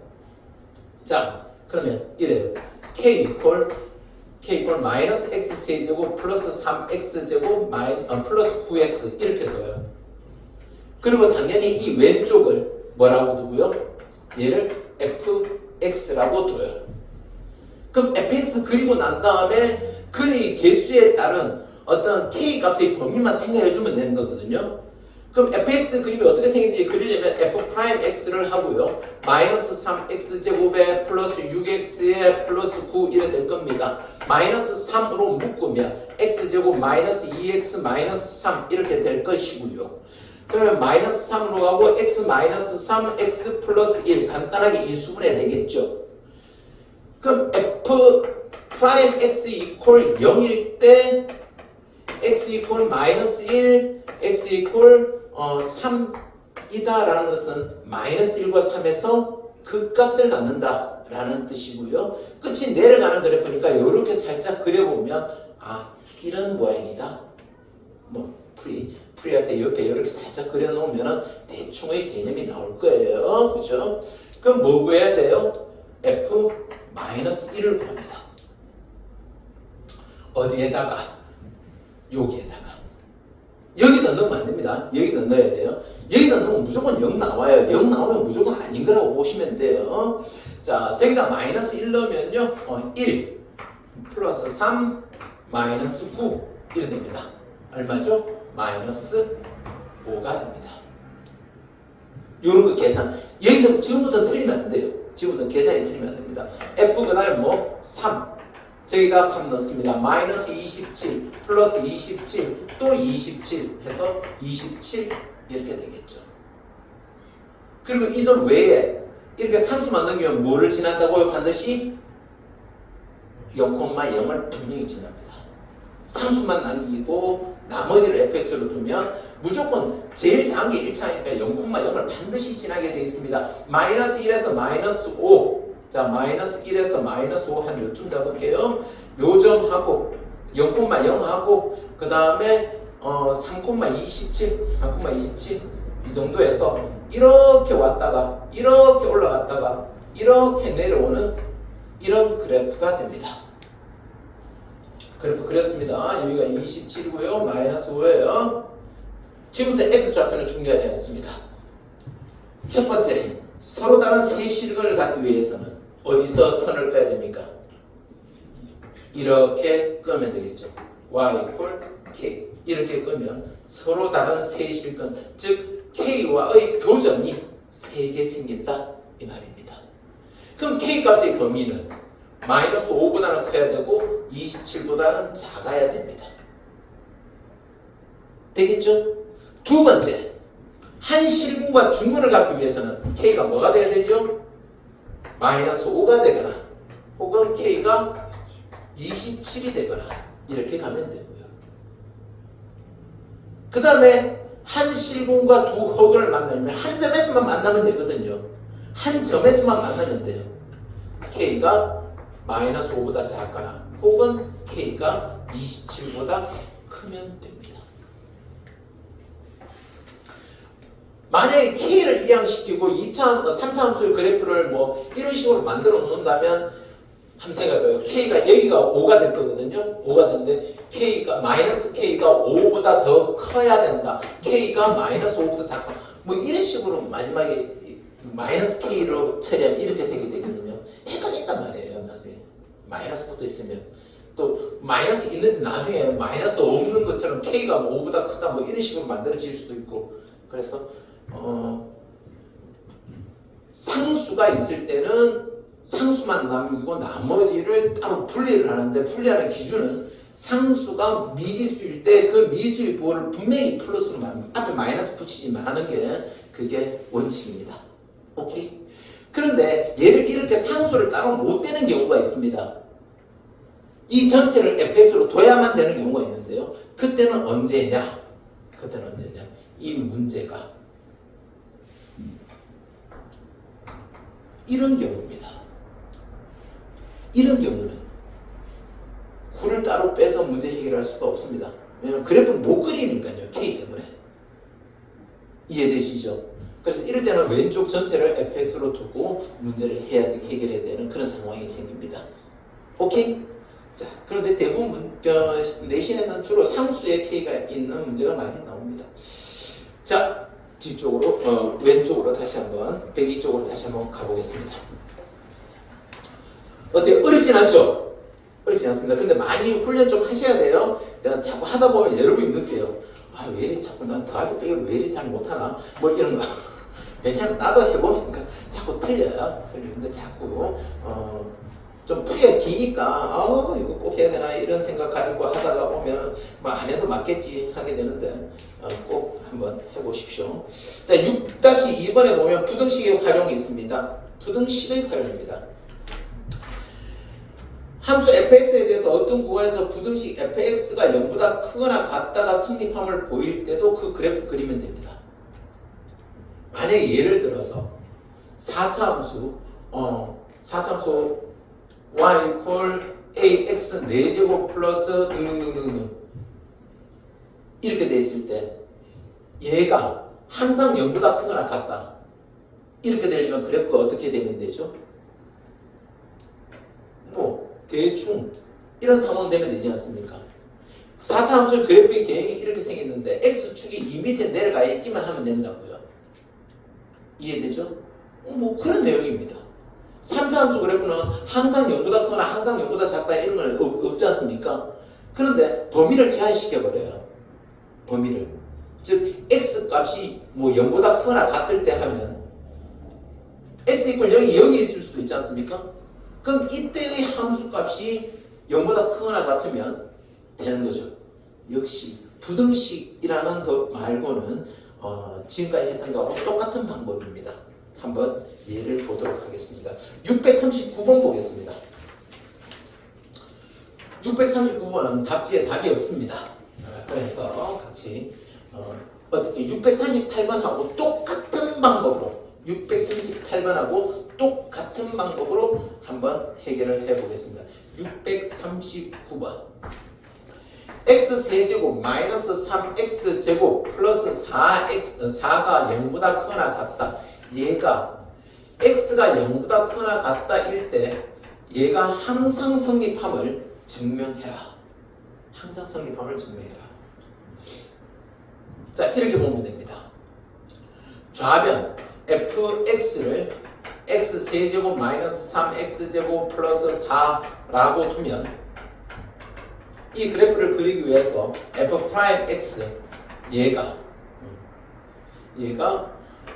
자 그러면 이래요. K 이퀄 마이너스 x 세제곱 플러스 3x 제곱 플러스 9x 이렇게 둬요. 그리고 당연히 이 왼쪽을 뭐라고 두고요? 얘를 fx라고 둬요. 그럼 fx 그리고 난 다음에 그 개수에 따른 어떤 k 값의 범위만 생각해 주면 되는 거거든요. 그럼 fx 그림이 어떻게 생긴지 그리려면 f'x를 하고요. 마이너스 3x 제곱에 플러스 6x에 플러스 9 이래 될 겁니다. 마이너스 3으로 묶으면 x 제곱 마이너스 2x 마이너스 3 이렇게 될 것이고요. 그러면 마이너스 3으로 가고 x 마이너스 3 x 플러스 1 간단하게 인수분해 되겠죠. 그럼 f'x 이퀄 0일 때 x 이퀄 마이너스 1 x 이퀄 3이다라는 것은 마이너스 1과 3에서 그 값을 갖는다라는 뜻이고요. 끝이 내려가는 그래프니까 이렇게 살짝 그려보면 아 이런 모양이다. 뭐 풀이할 때 이렇게 살짝 그려놓으면 대충의 개념이 나올 거예요. 그죠? 그럼 뭐 구해야 돼요? f-1을 구합니다. 어디에다가? 여기에다가. 여기다 넣으면 안 됩니다. 여기다 넣어야 돼요. 여기다 넣으면 무조건 0 나와요. 0 나오면 무조건 아닌 거라고 보시면 돼요. 자, 저기다 마이너스 1 넣으면요. 1 플러스 3 마이너스 9 이래 됩니다. 얼마죠? 마이너스 5가 됩니다. 요런 거 계산. 여기서 지금부터 틀리면 안 돼요. 지금부터 계산이 틀리면 안 됩니다. F 그 다음에 뭐? 3. 저기다 3 넣습니다. 마이너스 27 플러스 27 또 27 해서 27 이렇게 되겠죠. 그리고 이 점 외에 이렇게 상수만 넘기면 뭐를 지난다고요? 반드시 0,0을 분명히 지납니다. 상수만 남기고 나머지를 fx로 두면 무조건 제일 작은 게 1차니까 0,0을 반드시 지나게 되어 있습니다. 마이너스 1에서 마이너스 5 자, 마이너스 1에서 마이너스 5 한 요쯤 잡을게요. 요점하고 0,0하고 그 다음에 3,27 이 정도에서 이렇게 왔다가 이렇게 올라갔다가 이렇게 내려오는 이런 그래프가 됩니다. 그래프 그렸습니다. 여기가 27이고요. 마이너스 5예요. 지금부터 x좌표는 중요하지 않습니다. 첫 번째, 서로 다른 세 실근을 갖기 위해서는 어디서 선을 꺼야 됩니까? 이렇게 끄면 되겠죠. y = k 이렇게 끄면 서로 다른 세 실근, 즉 k와의 교점이 3개 생긴다 이 말입니다. 그럼 k 값의 범위는 마이너스 5보다는 커야 되고 27보다는 작아야 됩니다. 되겠죠? 두 번째, 한 실근과 중근을 갖기 위해서는 k가 뭐가 돼야 되죠? 마이너스 5가 되거나 혹은 k가 27이 되거나 이렇게 가면 되고요. 그 다음에 한 실근과 두 허근을 만나면 한 점에서만 만나면 되거든요. 한 점에서만 만나면 돼요. k가 마이너스 5보다 작거나 혹은 k가 27보다 크면 됩니다. 만약에 k를 이항시키고 3차 함수의 그래프를 뭐 이런 식으로 만들어 놓는다면 한번 생각해봐요. k가 여기가 5가 될 거거든요. 5가 되는데 K가 마이너스 K가 5보다 더 커야 된다. K가 마이너스 5보다 작다. 뭐 이런 식으로 마지막에 마이너스 K로 처리하면 이렇게 되게 되거든요. 헷갈린단 말이에요. 나중에 마이너스 붙어 있으면 또 마이너스 있는데 나중에 마이너스 없는 것처럼 K가 5보다 크다 뭐 이런 식으로 만들어질 수도 있고 그래서 상수가 있을 때는 상수만 남기고 나머지를 따로 분리를 하는데 분리하는 기준은 상수가 미지수일 때 그 미지수의 부호를 분명히 플러스로 앞에 마이너스 붙이지 않은 게 그게 원칙입니다. 오케이? 그런데 얘를 이렇게 상수를 따로 못 떼는 경우가 있습니다. 이 전체를 fx로 둬야만 되는 경우가 있는데요. 그때는 언제냐? 이 문제가 이런 경우입니다. 이런 경우는 구를 따로 빼서 문제 해결할 수가 없습니다. 왜냐하면 그래프를 못 그리니까요. K 때문에. 이해되시죠? 그래서 이럴 때는 왼쪽 전체를 fx로 두고 문제를 해결해야 되는 그런 상황이 생깁니다. 오케이? 자, 그런데 대부분 내신에서는 주로 상수의 K가 있는 문제가 많이 나옵니다. 자, 뒤쪽으로 왼쪽으로 다시 한번 102쪽으로 다시 한번 가보겠습니다. 어때요? 어렵진 않죠? 어렵진 않습니다. 근데 많이 훈련 좀 하셔야 돼요. 내가 자꾸 하다 보면 여러분이 느껴요. 아, 왜 이리 자꾸 난 더하기 빼기 왜 이리 잘 못하나? 뭐 이런 거. 왜냐면 나도 해보니까 자꾸 틀려요. 근데 자꾸 좀 풀이가 기니까 이거 꼭 해야 되나 이런 생각 가지고 하다가 보면 뭐 안 해도 맞겠지 하게 되는데 꼭 한번 해보십시오. 자, 6-2번에 보면 부등식의 활용이 있습니다. 부등식의 활용입니다. 함수 fx에 대해서 어떤 구간에서 부등식 fx가 0보다 크거나 같다가 성립함을 보일 때도 그 그래프 그리면 됩니다. 만약에 예를 들어서 4차 함수 y equal ax 4제곱 플러스 등등등등 이렇게 돼 있을 때 얘가 항상 0보다 크거나 같다. 이렇게 되려면 그래프가 어떻게 되면 되죠? 뭐 대충 이런 상황 되면 되지 않습니까? 4차 함수 그래프의 계획이 이렇게 생겼는데 x축이 이 밑에 내려가 있기만 하면 된다고요. 이해되죠? 뭐 그런 내용입니다. 3차 함수 그래프는 항상 0보다 크거나 항상 0보다 작다 이런 건 없지 않습니까? 그런데 범위를 제한시켜버려요. 범위를. 즉 x 값이 뭐 0보다 크거나 같을 때 하면 x 이퀄 0이 0이 있을 수도 있지 않습니까? 그럼 이때의 함수 값이 0보다 크거나 같으면 되는 거죠. 역시 부등식이라는 것 말고는 지금까지 했던 것하고 똑같은 방법입니다. 한번 예를 보도록 하겠습니다. 639번 보겠습니다. 639번은 답지에 답이 없습니다. 그래서 같이 어떻게 648번하고 똑같은 방법으로 638번하고 똑같은 방법으로 한번 해결을 해보겠습니다. 639번 x세제곱 마이너스 3x제곱 플러스 4가 0보다 크거나 같다. 얘가 x가 0보다 크거나 같다일 때 얘가 항상 성립함을 증명해라. 항상 성립함을 증명해라. 자, 이렇게 보면 됩니다. 좌변 fx를 x세제곱 마이너스 3x제곱 플러스 4라고 두면 이 그래프를 그리기 위해서 f'x 얘가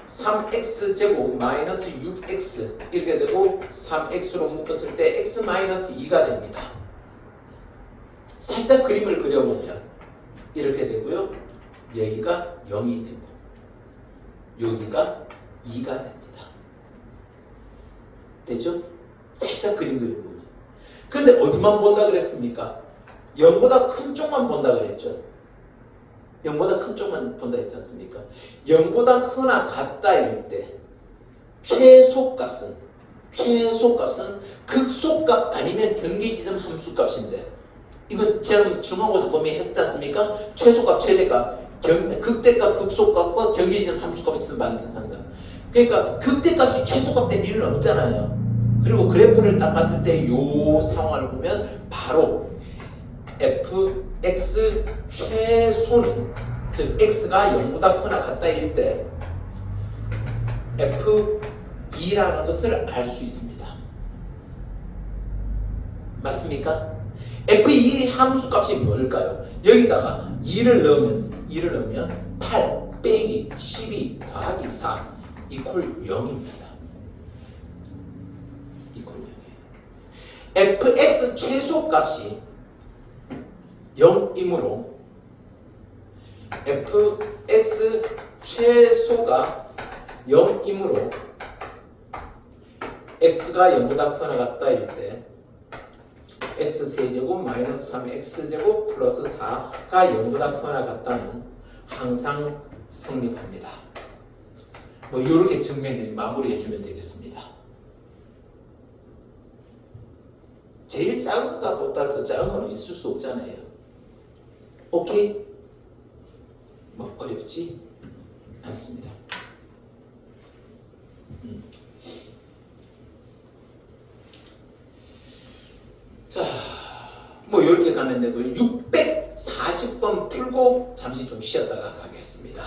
3x제곱 마이너스 6x 이렇게 되고 3x로 묶었을 때 x 마이너스 2가 됩니다. 살짝 그림을 그려보면 이렇게 되고요. 여기가 0이 되고 여기가 2가 됩니다. 됐죠? 살짝 그림 그려보면. 그런데 어디만 본다 그랬습니까? 0보다 큰 쪽만 본다 그랬죠. 0보다 큰 쪽만 본다 했지 않습니까? 0보다 크거나 같다일 때 최소값은 극소값 아니면 경계지점 함수값인데 이거 제가 중간고사 범위 했었지 않습니까? 최소값, 최대값, 극대값, 극소값과 경계지점 함수값이 있으면 만든다. 그러니까 극대값이 최소값 될 일은 없잖아요. 그리고 그래프를 딱 봤을 때 이 상황을 보면 바로 fx 최소는 즉 x가 0보다 크거나 같다일 때 f2라는 것을 알 수 있습니다. 맞습니까? f2의 함수 값이 뭘까요? 여기다가 2를 넣으면 8 빼기 12 더하기 4 이퀄 0입니다. 이퀄 0이에요. fx 최소값이 0이므로 fx 최소가 0이므로 x가 0보다 크거나 같다일 때 x세제곱 마이너스 3x제곱 플러스 4가 0보다 크거나 같다는 항상 성립합니다. 뭐 이렇게 증명해 마무리해 주면 되겠습니다. 제일 작은 것보다 더 작은 건 있을 수 없잖아요. 오케이? 뭐 어렵지 않습니다. 자, 뭐 이렇게 가면 되고요. 640번 풀고 잠시 좀 쉬었다가 가겠습니다.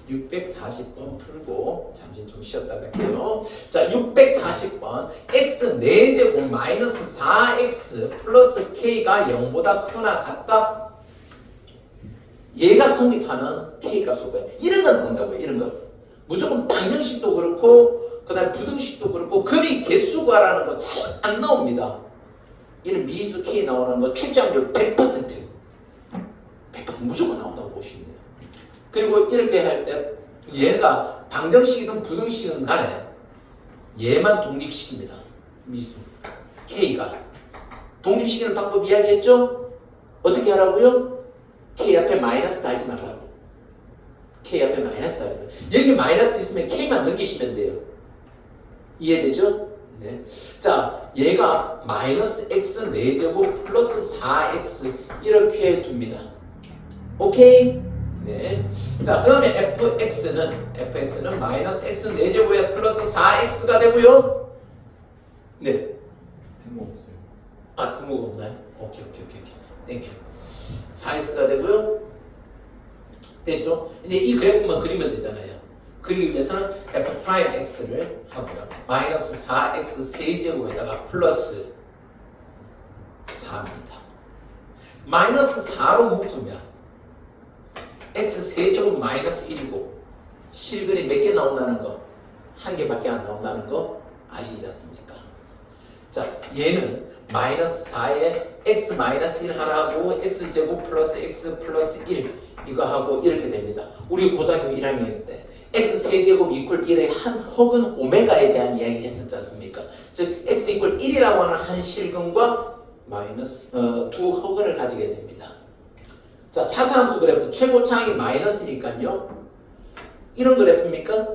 640번 풀고 잠시 좀 쉬었다가 갈게요. 자, 640번 x 4제곱 마이너스 4x 플러스 k가 0보다 크거나 같다. 얘가 성립하는 k 값을 구해요. 이런 건 나온다고요. 이런 거. 무조건 방정식도 그렇고 그 다음에 부등식도 그렇고 거리 개수 구하라는 거 잘 안 나옵니다. 이런 미지수 k 나오는 거 출제확률 100% 무조건 나온다고 보시면 돼요. 그리고 이렇게 할 때 얘가 방정식이든 부등식이든 간에 얘만 독립시킵니다. 미수 k가 독립시키는 방법 이야기했죠? 어떻게 하라고요? k 앞에 마이너스 달지 말라고. k 앞에 마이너스 달지 말라고. 여기 마이너스 있으면 k만 넘기시면 돼요. 이해되죠? 네. 자, 얘가 마이너스 x 4제곱 플러스 4x 이렇게 둡니다. 오케이? 네. 자, 그러면 fx는 마이너스 x 4제곱에 플러스 4x가 되고요. 네. 등록 없어요. 아, 등호가 없나요? 오케이. 땡큐. 4x가 되고요. 됐죠? 이제 이 그래프만 그리면 되잖아요. 그리기 위해서는 f'x를 하고요. 마이너스 4x 세제곱에다가 플러스 4입니다. 마이너스 4로 묶으면 x 세제곱 마이너스 1이고 실근이 몇 개 나온다는 거? 한 개밖에 안 나온다는 거 아시지 않습니까? 자, 얘는 마이너스 4에 x 마이너스 1 하나하고 x제곱 플러스 x 플러스 1 이거 하고 이렇게 됩니다. 우리 고등학교 1학년 때 x 세제곱 이퀄 1의 한 혹은 오메가에 대한 이야기 했었지 않습니까? 즉 x 이퀄 1이라고 하는 한 실근과 마이너스 두 혹은을 가지게 됩니다. 자, 4차함수 그래프 최고차항이 마이너스니까요. 이런 그래프입니까?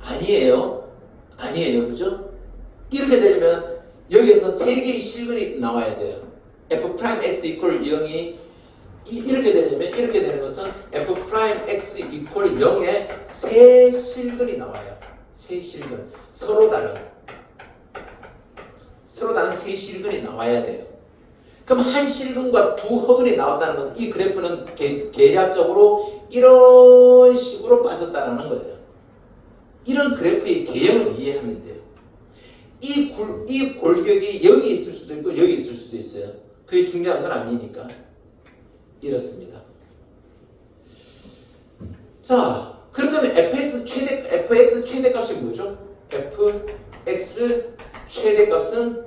아니에요. 그죠? 이렇게 되려면 여기에서 3개의 실근이 나와야 돼요. f'x 이퀄 0이 이렇게 되려면 이렇게 되는 것은 f'x 이퀄 0에 세 실근이 나와요. 세 실근. 서로 다른 세 실근이 나와야 돼요. 그럼 한 실근과 두 허근이 나온다는 것은 이 그래프는 계략적으로 이런 식으로 빠졌다는 거예요. 이런 그래프의 개형을 이해하면 돼요. 이 골격이 여기 있을 수도 있고 여기 있을 수도 있어요. 그게 중요한 건 아니니까. 이렇습니다. 자, 그렇다면 fx 최대값이 뭐죠? fx 최대값은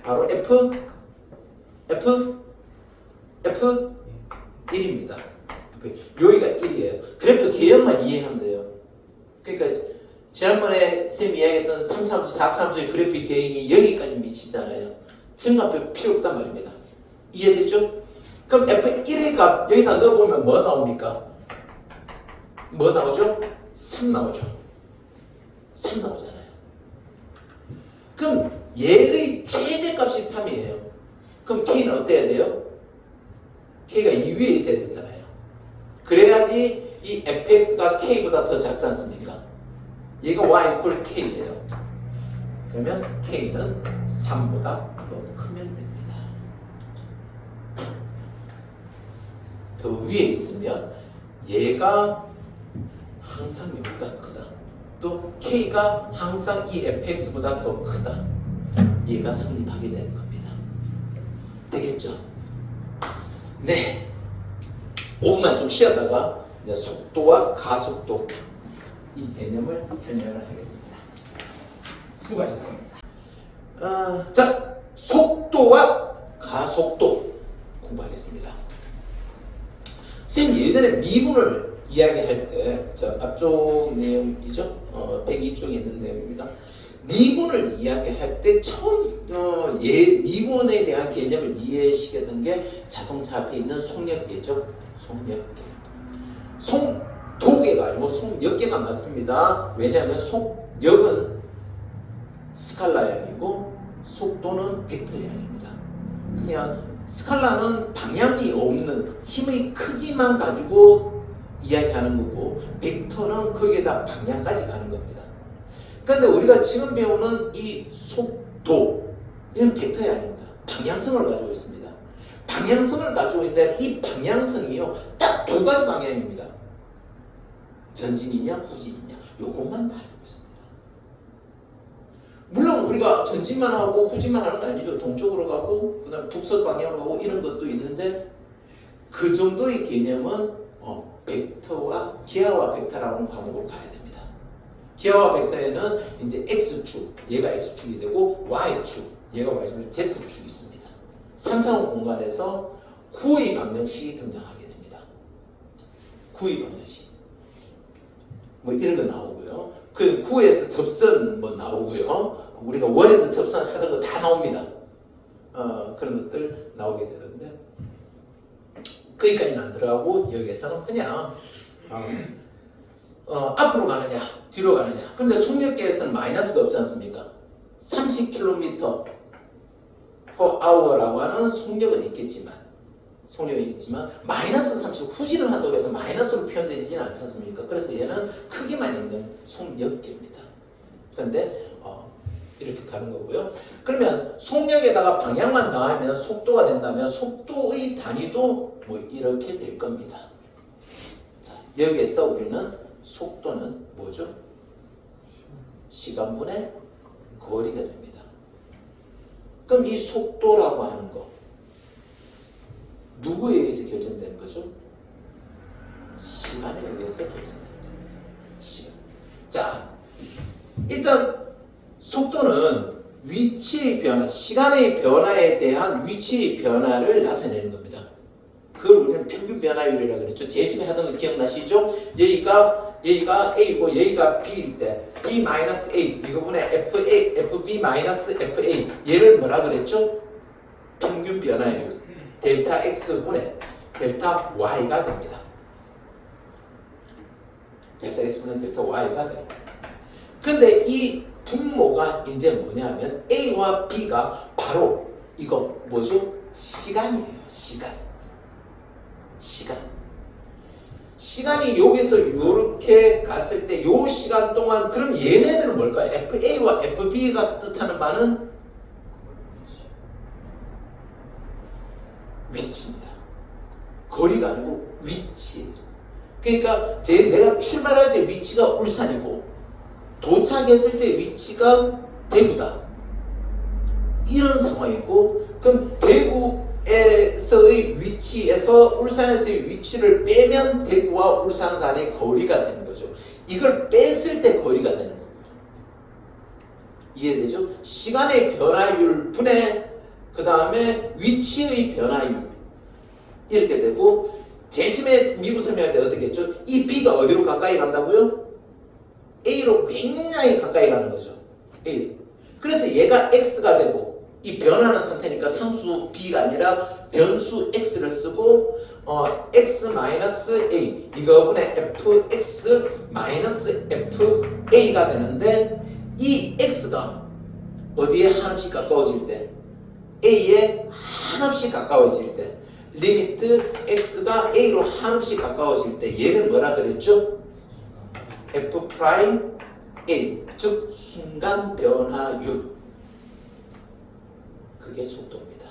바로 F1입니다. 여기가 1이에요. 그래프 개형만 이해하면 돼요. 그러니까 지난번에 쌤이 이야기했던 3차함수, 4차함수의 그래프 개형이 여기까지 미치잖아요. 증가표 필요 없단 말입니다. 이해됐죠? 그럼 F1의 값 여기다 넣어보면 뭐 나옵니까? 뭐 나오죠? 3 나오죠. 3 나오잖아요. 그럼 얘의 최대값이 3이에요. 그럼 K는 어때야 돼요? K가 2 위에 있어야 되잖아요. 그래야지 이 fx가 K보다 더 작지 않습니까? 얘가 y 이퀄 K예요. 그러면 K는 3보다 더 크면 됩니다. 더 위에 있으면 얘가 항상 여기보다 크다. 또 K가 항상 이 fx보다 더 크다. 얘가 성립하게 되는 겁니다. 되겠죠? 네. 5분만 좀 쉬었다가 이제 속도와 가속도 이 개념을 설명을 하겠습니다. 수고하셨습니다. 자, 속도와 가속도 공부하겠습니다. 선생님 예전에 미분을 이야기할 때, 저 앞쪽 내용이죠? 102쪽에 있는 내용입니다. 미분을 이야기할 때 처음 미분에 대한 개념을 이해시켰던 게 자동차 앞에 있는 속력계죠. 속력계. 속도계가 아니고 속력계가 맞습니다. 왜냐하면 속력은 스칼라형이고 속도는 벡터형입니다. 그냥 스칼라는 방향이 없는 힘의 크기만 가지고 이야기하는 거고 벡터는 거기에다 방향까지 가는 겁니다. 그런데 우리가 지금 배우는 이 속도 이건 벡터이 아닙니다. 방향성을 가지고 있습니다. 방향성을 가지고 있는데 이 방향성이요 딱 두 가지 방향입니다. 전진이냐 후진이냐 요것만 다 알고 있습니다. 물론 우리가 전진만 하고 후진만 하는 거 아니죠. 동쪽으로 가고 그다음에 북서쪽 방향으로 가고 이런 것도 있는데 그 정도의 개념은 벡터와 기하와 벡터라고 하는 과목으로 가야 됩니다. 기하와 벡터에는 이제 x축, 얘가 x축이 되고 y축, 얘가 y축, z축이 있습니다. 3차원 공간에서 구의 방정식이 등장하게 됩니다. 구의 방정식. 뭐 이런 거 나오고요. 그 구에서 접선 뭐 나오고요. 우리가 원에서 접선하던 거 다 나옵니다. 그런 것들 나오게 되는데 거기까지는 안 들어가고 여기에서는 그냥 앞으로 가느냐 뒤로 가느냐. 근데 속력계에서는 마이너스가 없지 않습니까? 30km per hour라고 하는 속력은 있겠지만 마이너스 30 후진을 한다고 해서 마이너스로 표현되지는 않지 않습니까? 그래서 얘는 크기만 있는 속력계입니다. 그런데 이렇게 가는 거고요. 그러면 속력에다가 방향만 더하면 속도가 된다면 속도의 단위도 뭐 이렇게 될 겁니다. 자, 여기에서 우리는 속도는 뭐죠? 시간분의 거리가 됩니다. 그럼 이 속도라고 하는 거 누구에 의해서 결정되는 거죠? 시간에 의해서 결정되는 겁니다. 시간. 자, 일단 속도는 위치의 변화, 시간의 변화에 대한 위치의 변화를 나타내는 겁니다. 그걸 우리는 평균 변화율이라고 그랬죠. 제일 처음에 하던 거 기억나시죠? 여기가 A고 여기가 B일 때 B-A 이거분의 FB-FA 얘를 뭐라 그랬죠? 평균 변화율 델타 X분의 델타 Y가 됩니다. 델타 X분의 델타 Y가 돼요. 근데 이 분모가 이제 뭐냐면 A와 B가 바로 이거 뭐죠? 시간이에요. 시간이 여기서 이렇게 갔을 때 요 시간 동안 그럼 얘네들은 뭘까요? FA와 FB가 뜻하는 바는 위치입니다. 거리가 아니고 위치. 그러니까 내가 출발할 때 위치가 울산이고 도착했을 때 위치가 대구다. 이런 상황이고 그럼 대구에서의 위치에서 울산에서의 위치를 빼면 대구와 울산 간의 거리가 되는 거죠. 이걸 뺐을 때 거리가 되는 겁니다. 이해되죠? 시간의 변화율 분의 그 다음에 위치의 변화율 이렇게 되고 제일 처음에 미분 설명할 때 어떻게 했죠? 이 B가 어디로 가까이 간다고요? A로 굉장히 가까이 가는 거죠. A. 그래서 얘가 X가 되고 이 변하는 상태니까 상수 B가 아니라 변수 X를 쓰고 X-A 이거분의 FX-FA가 되는데 이 X가 어디에 한없이 가까워질 때 A에 한없이 가까워질 때 리미트 X가 A로 한없이 가까워질 때 얘를 뭐라 그랬죠? F'A 즉 순간 변화율 그게 속도입니다.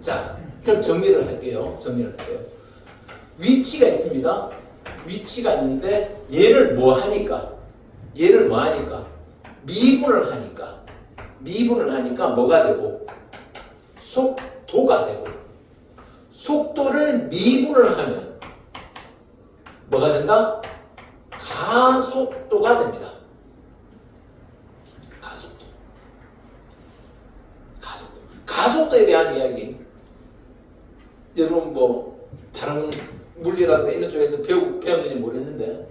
자 그럼 정리를 할게요. 위치가 있습니다. 위치가 있는데 얘를 뭐 하니까? 미분을 하니까 뭐가 되고? 속도가 되고, 속도를 미분을 하면 뭐가 된다? 가속도가 됩니다. 가속도에 대한 이야기. 여러분 뭐 다른 물리라든가 이런 쪽에서 배웠는지 모르겠는데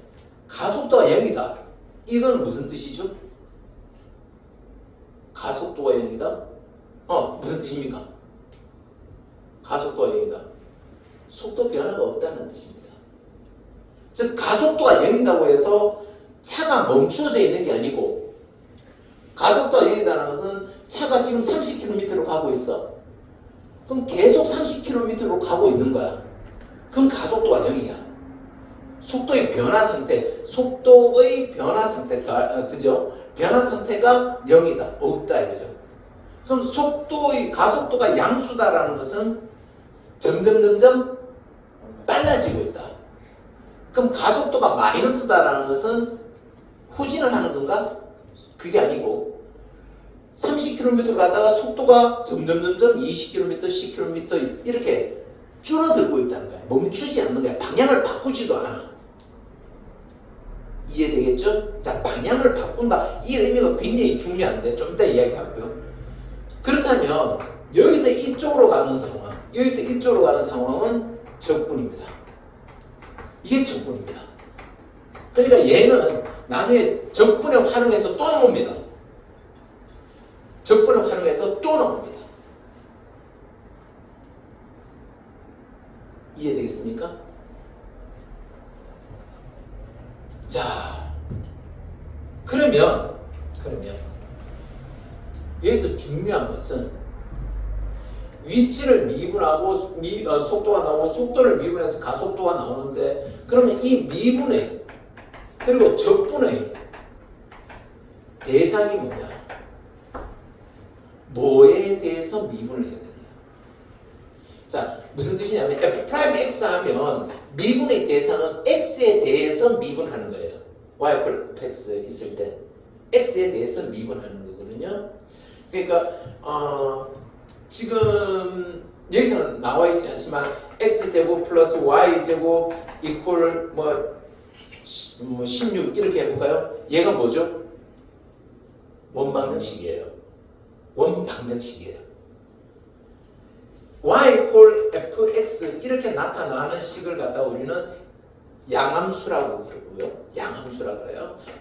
가속도가 0이다. 이건 무슨 뜻이죠? 가속도가 0이다? 무슨 뜻입니까? 가속도가 0이다. 속도 변화가 없다는 뜻입니다. 즉 가속도가 0이라고 해서 차가 멈춰져 있는 게 아니고, 가속도가 0이라는 것은 차가 지금 30km로 가고 있어. 그럼 계속 30km로 가고 있는 거야. 그럼 가속도가 0이야. 속도의 변화 상태, 그죠? 변화 상태가 0이다. 없다 이거죠. 그럼 가속도가 양수다라는 것은 점점 빨라지고 있다. 그럼 가속도가 마이너스다라는 것은 후진을 하는 건가? 그게 아니고 30km 가다가 속도가 점점 20km, 10km 이렇게 줄어들고 있다는 거야. 멈추지 않는 거야. 방향을 바꾸지도 않아. 이해되겠죠? 자, 방향을 바꾼다. 이 의미가 굉장히 중요한데 좀 이따 이야기하고요. 그렇다면 여기서 이쪽으로 가는 상황은 적분입니다. 이게 적분입니다. 그러니까 얘는 나중에 적분을 활용해서 또 나옵니다. 이해되겠습니까? 자, 그러면 여기서 중요한 것은 위치를 미분하고 속도가 나오고, 속도를 미분해서 가속도가 나오는데, 그러면 이 미분의 그리고 적분의 대상이 뭐냐? 뭐에 대해서 미분을 해야 되냐? 자, 무슨 뜻이냐면 F'X 하면 미분의 대상은 X에 대해서 미분하는 거예요. Y+X 있을 때 X에 대해서 미분하는 거거든요. 그러니까 지금 여기서는 나와 있지 않지만 X제곱 플러스 Y제곱 이퀄 16 이렇게 해볼까요? 얘가 뭐죠? 원방정식이에요. Y = fx 이렇게 나타나는 식을 갖다 우리는 양함수라고 그래요.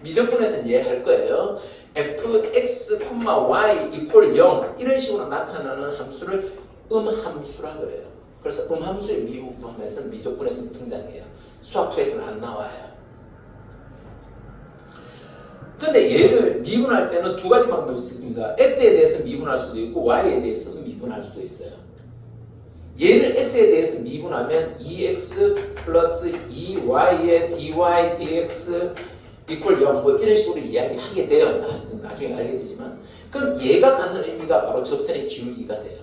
미적분에서는 이해할 거예요. fx, y = 0 이런 식으로 나타나는 함수를 음함수라고 그래요. 그래서 음함수의 미분법에서 미적분에서는 등장해요. 수학투에서는 안 나와요. 근데 얘를 미분할 때는 두 가지 방법이 있습니다. x에 대해서 미분할 수도 있고 y에 대해서도 미분할 수도 있어요. 얘를 x에 대해서 미분하면 2x 플러스 2y의 dy dx 이퀄 0 뭐 이런 식으로 이야기하게 돼요. 나중에 알게 되지만, 그럼 얘가 갖는 의미가 바로 접선의 기울기가 돼요.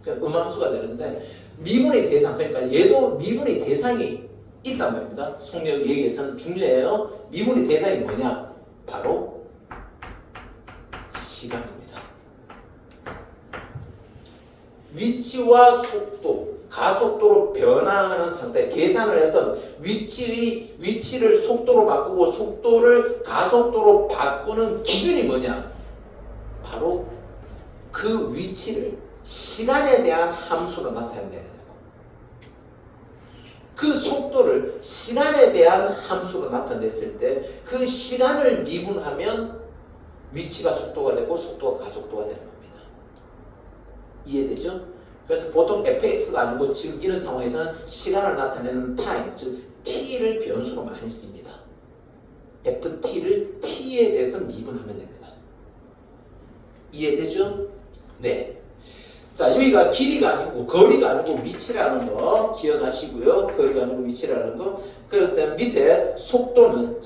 그러니까 음함수가 되는데, 미분의 대상, 그러니까 얘도 미분의 대상이 있단 말입니다. 속력 얘기에서는 중요해요. 미분의 대상이 뭐냐? 바로 시간입니다. 위치와 속도, 가속도로 변화하는 상태, 계산을 해서 위치를 속도로 바꾸고 속도를 가속도로 바꾸는 기준이 뭐냐? 바로 그 위치를 시간에 대한 함수로 나타내야 돼요. 그 속도를 시간에 대한 함수로 나타냈을 때 그 시간을 미분하면 위치가 속도가 되고 속도가 가속도가 되는 겁니다. 이해되죠? 그래서 보통 fx가 아니고 지금 이런 상황에서는 시간을 나타내는 타임, 즉 t를 변수로 많이 씁니다. ft를 t에 대해서 미분하면 됩니다. 이해되죠? 네. 자, 여기가 길이가 아니고 거리가 아니고 위치라는 거 기억하시고요. 거리가 아니고 위치라는 거. 그다음 밑에 속도는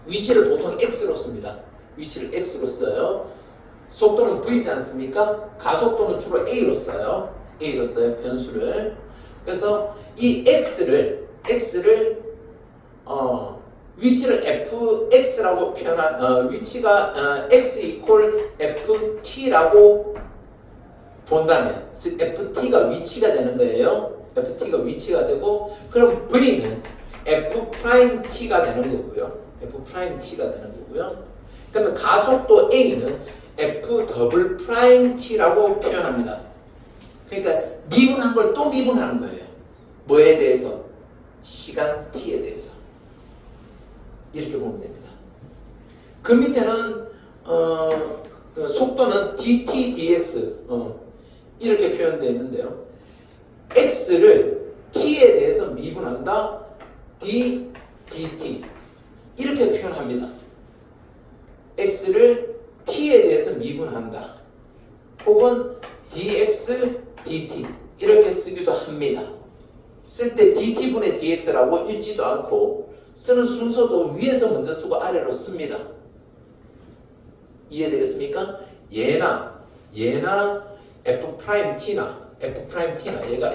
위치를 보통 x로 씁니다. 위치를 x로 써요. 속도는 V지 않습니까? 가속도는 주로 A로 써요. A로 써요, 변수를. 그래서 이 X를 위치를 fx라고 위치가 x 이퀄 ft라고 본다면, 즉 ft가 위치가 되는 거예요. ft가 위치가 되고, 그럼 v는 f't가 되는 거고요. f't가 되는 거고요. 그러면 가속도 a는 f't라고 표현합니다. 그러니까 미분한 걸 또 미분하는 거예요. 뭐에 대해서? 시간 t에 대해서. 이렇게 보면 됩니다. 그 밑에는 속도는 dt, dx 이렇게 표현되어 있는데요. x를 t에 대해서 미분한다. d, dt 이렇게 표현합니다. x를 t에 대해서 미분한다. 혹은 dx, dt 이렇게 쓰기도 합니다. 쓸 때 dt분의 dx라고 읽지도 않고 쓰는 순서도 위에서 먼저 쓰고 아래로 씁니다. 이해되겠습니까? 얘나 f't나 얘가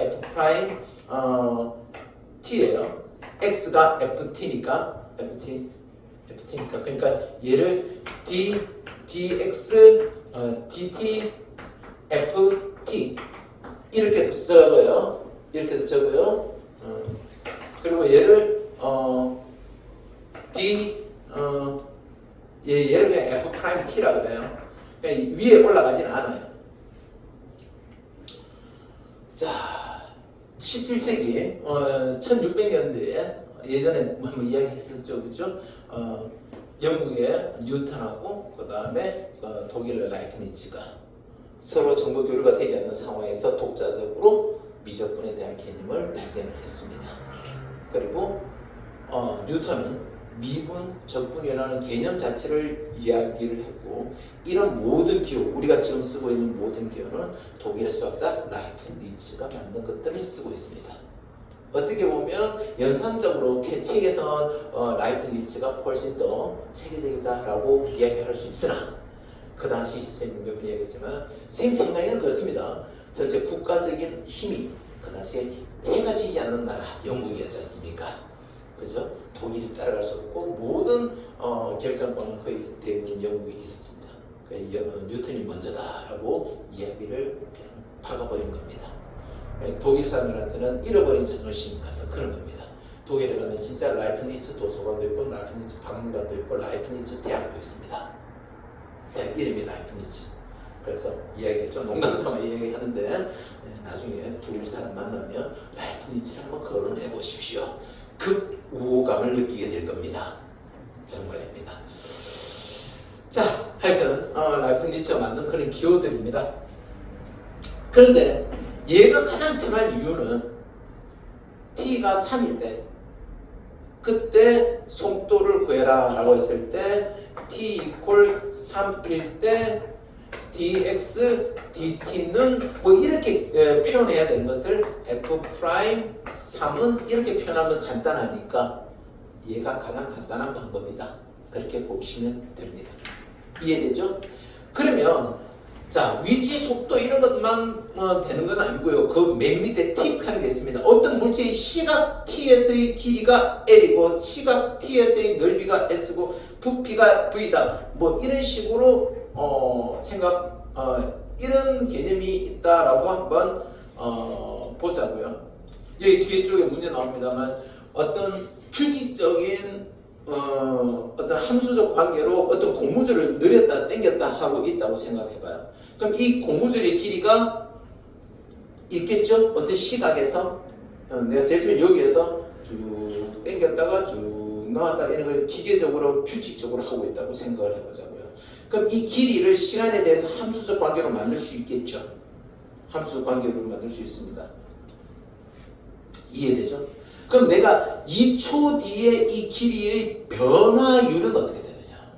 f't예요. x가 ft니까 그러니까 얘를 dx, dt, ft 이렇게 적어요. 그리고 얘를 얘를 그냥 f't라고 그래요. 그냥 위에 올라가지는 않아요. 자, 17세기 1600년대에 예전에 한번 이야기했었죠, 그죠? 영국의 뉴턴하고 그 다음에 독일의 라이프니츠가 서로 정보 교류가 되지 않는 상황에서 독자적으로 미적분에 대한 개념을 발견을 했습니다. 그리고 뉴턴은 미분, 적분이라는 개념 자체를 이야기를 했고, 이런 모든 기호, 우리가 지금 쓰고 있는 모든 기호는 독일의 수학자 라이프니츠가 만든 것들을 쓰고 있습니다. 어떻게 보면 연산적으로 책에선 라이프니츠가 훨씬 더 체계적이다라고 이야기할 수 있으나, 그 당시 선생님 몇 번 얘기했지만 선생님 생각에는 그렇습니다. 전체 국가적인 힘이 그 당시에 해가 지지 않는 나라 영국이었지 않습니까? 그죠? 독일이 따라갈 수 없고 모든 결정권은 거의 대부분 영국에 있었습니다. 뉴턴이 먼저다라고 이야기를 그냥 박아버린 겁니다. 독일 사람들한테는 잃어버린 자존심 같은 그런 겁니다. 독일에 가면 진짜 라이프니츠 도서관도 있고 라이프니츠 박물관도 있고 라이프니츠 대학도 있습니다. 대학 이름이 라이프니츠. 그래서 이야기했죠. 농담삼아 이야기하는데 나중에 독일 사람 만나면 라이프니츠를 한번 거론해 보십시오. 그 우호감을 느끼게 될 겁니다. 정말입니다. 자, 하여튼 라이프니츠가 만든 그런 기호들입니다. 그런데 얘가 가장 편한 이유는 t가 3일 때, 그때 속도를 구해라 라고 했을 때 t 이퀄 3일 때 dx, dt는 뭐 이렇게 표현해야 되는 것을 f'3은 이렇게 표현하면 간단하니까 얘가 가장 간단한 방법이다. 그렇게 보시면 됩니다. 이해되죠? 그러면 자, 위치, 속도 이런 것만 되는 건 아니고요. 그 맨 밑에 팁하는 게 있습니다. 어떤 물체의 시각 t에서의 길이가 l이고 시각 t에서의 넓이가 s고 부피가 v다. 뭐 이런 식으로 이런 개념이 있다라고 한번 보자고요. 여기 뒤에 쪽에 문제 나옵니다만 어떤 규칙적인 어떤 함수적 관계로 어떤 고무줄을 늘렸다 당겼다 하고 있다고 생각해봐요. 그럼 이 고무줄의 길이가 있겠죠? 어떤 시각에서 내가 제일 처음에 여기에서 쭉 당겼다가 쭉 나왔다 이런 걸 기계적으로 규칙적으로 하고 있다고 생각을 해보자고요. 그럼 이 길이를 시간에 대해서 함수적 관계로 만들 수 있겠죠? 함수적 관계로 만들 수 있습니다. 이해되죠? 그럼 내가 2초 뒤에 이 길이의 변화율은 어떻게 되느냐?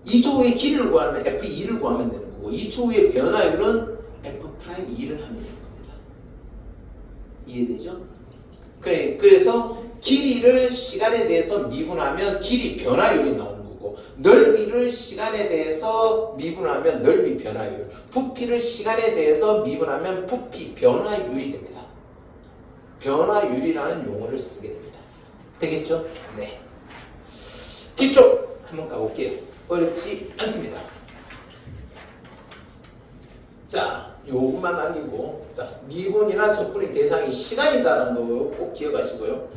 2초 후에 길이를 구하면 f2를 구하면 되는 거고 2초 후에 변화율은 f'2를 하면 되는 겁니다. 이해되죠? 그래서 길이를 시간에 대해서 미분하면 길이 변화율이 나오는 거고 있고 넓이를 시간에 대해서 미분하면 넓이 변화율, 부피를 시간에 대해서 미분하면 부피 변화율이 됩니다. 변화율이라는 용어를 쓰게 됩니다. 되겠죠? 네. 뒤쪽 한번 가볼게요. 어렵지 않습니다. 자, 요것만 남기고, 자, 미분이나 적분의 대상이 시간이다라는 거 꼭 기억하시고요.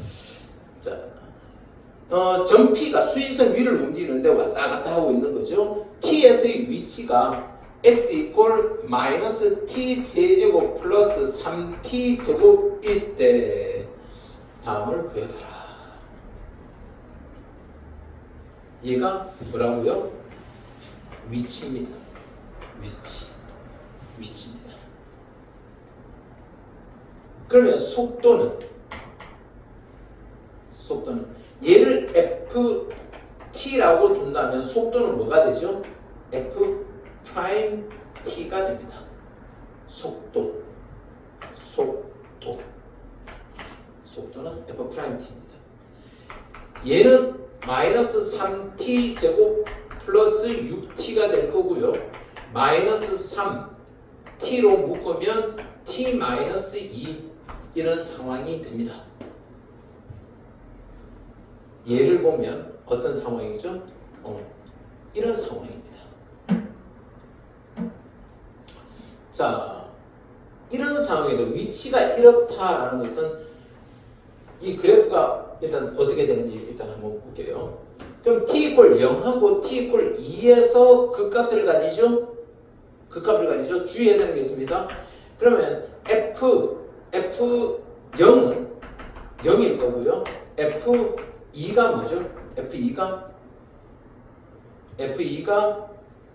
자, 전피가 수직선 위를 움직이는데 왔다 갔다 하고 있는 거죠. t에서의 위치가 x 이퀄 마이너스 t 세제곱 플러스 3t 제곱일 때 다음을 구해봐라. 얘가 뭐라고요? 위치입니다. 위치입니다. 그러면 속도는 얘를 ft라고 둔다면 속도는 뭐가 되죠? f 프라임 t가 됩니다. 속도는 f 프라임 t입니다. 얘는 마이너스 3t 제곱 플러스 6t가 될 거고요. 마이너스 3t로 묶으면 t 마이너스 2 이런 상황이 됩니다. 예를 보면 어떤 상황이죠? 이런 상황입니다. 자, 이런 상황에도 위치가 이렇다라는 것은 이 그래프가 일단 어떻게 되는지 일단 한번 볼게요. 그럼 t 이퀄 0하고 t 이퀄 2에서 극값을 가지죠? 주의해야 되는 게 있습니다. 그러면 f0은 0일 거고요. f2가 뭐죠? f2가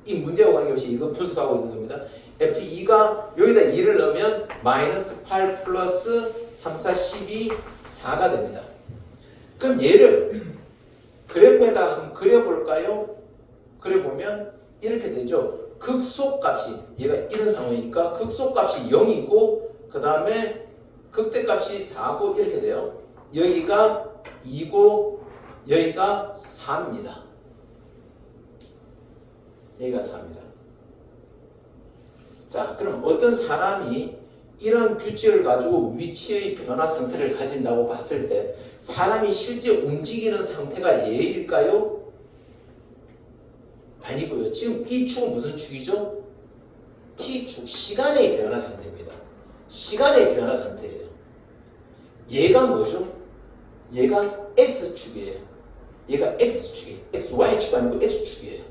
이 문제와 관계없이 이거 분석하고 있는 겁니다. f2가 여기다 2를 넣으면 마이너스 8 플러스 3, 4, 12, 4가 됩니다. 그럼 얘를 그래프에다가 한번 그려볼까요? 그려보면 이렇게 되죠. 극소값이 얘가 이런 상황이니까 극소값이 0이고 그 다음에 극대값이 4고 이렇게 돼요. 여기가 2고 여기가 4입니다. 여기가 4입니다. 자, 그럼 어떤 사람이 이런 규칙을 가지고 위치의 변화 상태를 가진다고 봤을 때 사람이 실제 움직이는 상태가 얘일까요? 아니고요. 지금 이 축은 무슨 축이죠? T축, 시간의 변화 상태입니다. 시간의 변화 상태예요. 얘가 뭐죠? 얘가 X축이에요. 얘가 X축이에요. XY축 아니고 X축이에요.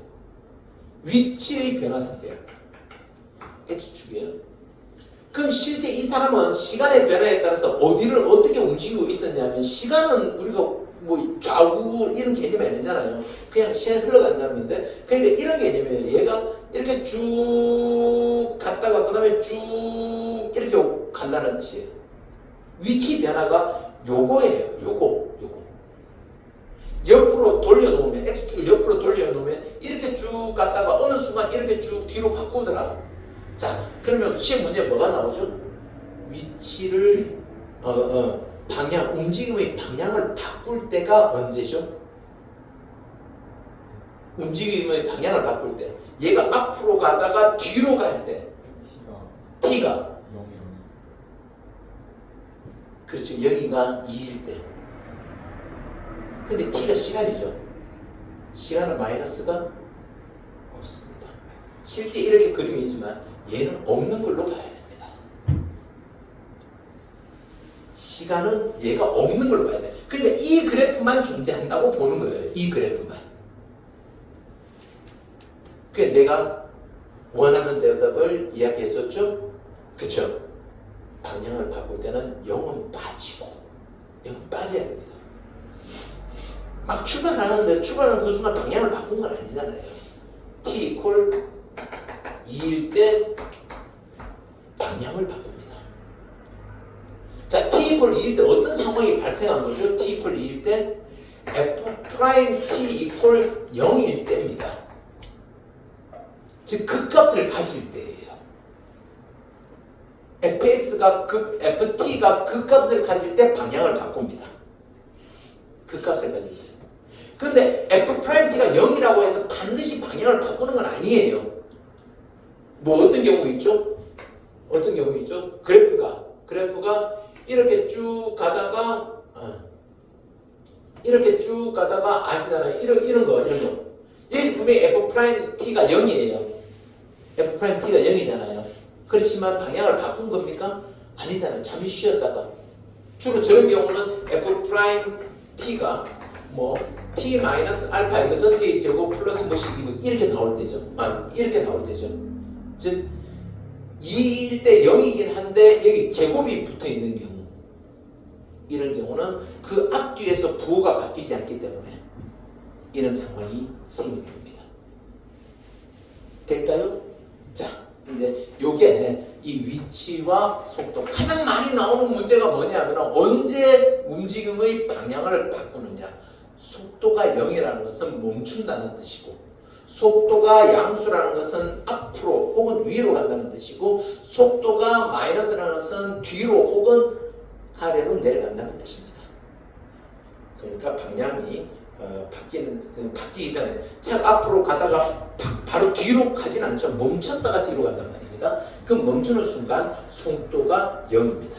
위치의 변화 상태예요. X축이에요. 그럼 실제 이 사람은 시간의 변화에 따라서 어디를 어떻게 움직이고 있었냐면 시간은 우리가 뭐 좌우 이런 개념이 아니잖아요. 그냥 시간이 흘러간다는 건데 그러니까 이런 개념이에요. 얘가 이렇게 쭉 갔다가 그 다음에 쭉 이렇게 간다는 뜻이에요. 위치 변화가 요거예요. 요거 옆으로 돌려놓으면 X축을 옆으로 돌려놓으면 이렇게 쭉 갔다가 어느 순간 이렇게 쭉 뒤로 바꾸더라. 자, 그러면 시험 문제 뭐가 나오죠? 위치를 방향, 움직임의 방향을 바꿀 때가 언제죠? 움직임의 방향을 바꿀 때. 얘가 앞으로 가다가 뒤로 갈 때. T가 0이요. 그렇죠. 0이가 2일 때. 근데 T가 시간이죠. 시간은 마이너스가 없습니다. 실제 이렇게 그림이지만 얘는 없는 걸로 봐야 됩니다. 시간은 얘가 없는 걸로 봐야 돼요. 그러니까 이 그래프만 존재한다고 보는 거예요. 이 그래프만. 그래 내가 원하는 대답을 이야기했었죠? 그쵸? 방향을 바꿀 때는 0은 빠지고 0은 빠져야 됩니다. 막 출발하는데 출발하는 그 순간 방향을 바꾼 건 아니잖아요. t 이퀄 2일 때 방향을 바꿉니다. 자, t 이퀄 2일 때 어떤 상황이 발생한 거죠? t 이퀄 2일 때 f 프라임 t 이퀄 0일 때입니다. 즉 극값을 가질 때예요. fx가 ft가 극값을 가질 때 방향을 바꿉니다. 극값을 가질 때. 근데 F'T가 0이라고 해서 반드시 방향을 바꾸는 건 아니에요. 뭐 어떤 경우 있죠? 어떤 경우 있죠? 그래프가 이렇게 쭉 가다가 이렇게 쭉 가다가 아시잖아요. 이런 거. 여기서 분명히 F'T가 0이에요. F'T가 0이잖아요. 그렇지만 방향을 바꾼 겁니까? 아니잖아요. 잠시 쉬었다가. 주로 저런 경우는 F'T가 뭐 T-알파 이거 전체의 제곱 플러스 뭐씩 이렇게 나올 때죠. 이렇게 나올 때죠. 즉 2일 때 0이긴 한데 여기 제곱이 붙어 있는 경우, 이런 경우는 그 앞뒤에서 부호가 바뀌지 않기 때문에 이런 상황이 성립됩니다. 될까요? 자, 이제 요게 이 위치와 속도, 가장 많이 나오는 문제가 뭐냐면 언제 움직임의 방향을 바꾸느냐. 속도가 0이라는 것은 멈춘다는 뜻이고, 속도가 양수라는 것은 앞으로 혹은 위로 간다는 뜻이고, 속도가 마이너스라는 것은 뒤로 혹은 아래로 내려간다는 뜻입니다. 그러니까 방향이 바뀌기 전에 차가 앞으로 가다가 바로 뒤로 가진 않죠. 멈췄다가 뒤로 간단 말입니다. 그 멈추는 순간 속도가 0입니다.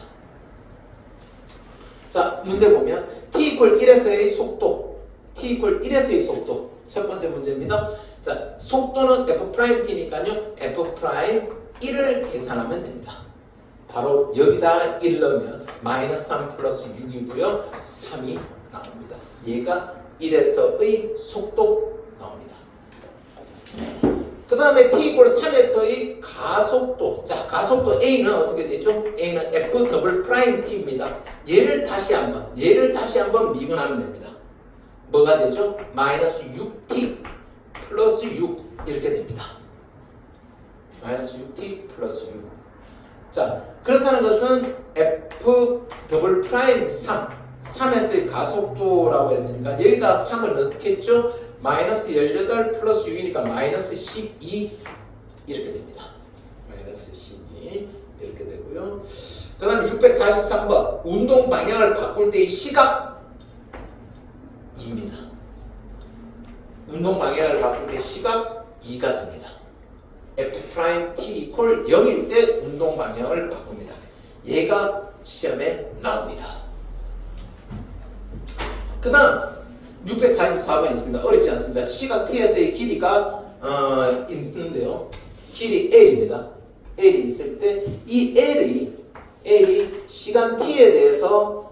자, 문제 보면 t=1에서의 속도, t=1에서의 속도, 첫 번째 문제입니다. 자, 속도는 F'T니까요. F'1을 계산하면 됩니다. 바로 여기다 1 넣으면 -3 플러스 6이고요. 3이 나옵니다. 얘가 1에서의 속도 나옵니다. 그 다음에 t=3에서의 가속도. 자, 가속도 A는 어떻게 되죠? A는 F'T입니다. 얘를 다시 한번 미분하면 됩니다. 뭐가 되죠? -6t 플러스 6 이렇게 됩니다. -6t 플러스 6. 자, 그렇다는 것은 F'3에서의 가속도라고 했으니까 여기다 3을 넣겠죠? -18 플러스 6이니까 -12 이렇게 됩니다. -12 이렇게 되고요. 그 다음에 643번 운동 방향을 바꿀 때의 시각 2입니다. 운동 방향을 바꿀 때 시각 2가 됩니다. F'T = 0일 때 운동 방향을 바꿉니다. 얘가 시험에 나옵니다. 그 다음 644번 있습니다. 어렵지 않습니다. 시각 T에서의 길이가 있는데요. 길이 L입니다. L이 있을 때 이 L이 시간 T에 대해서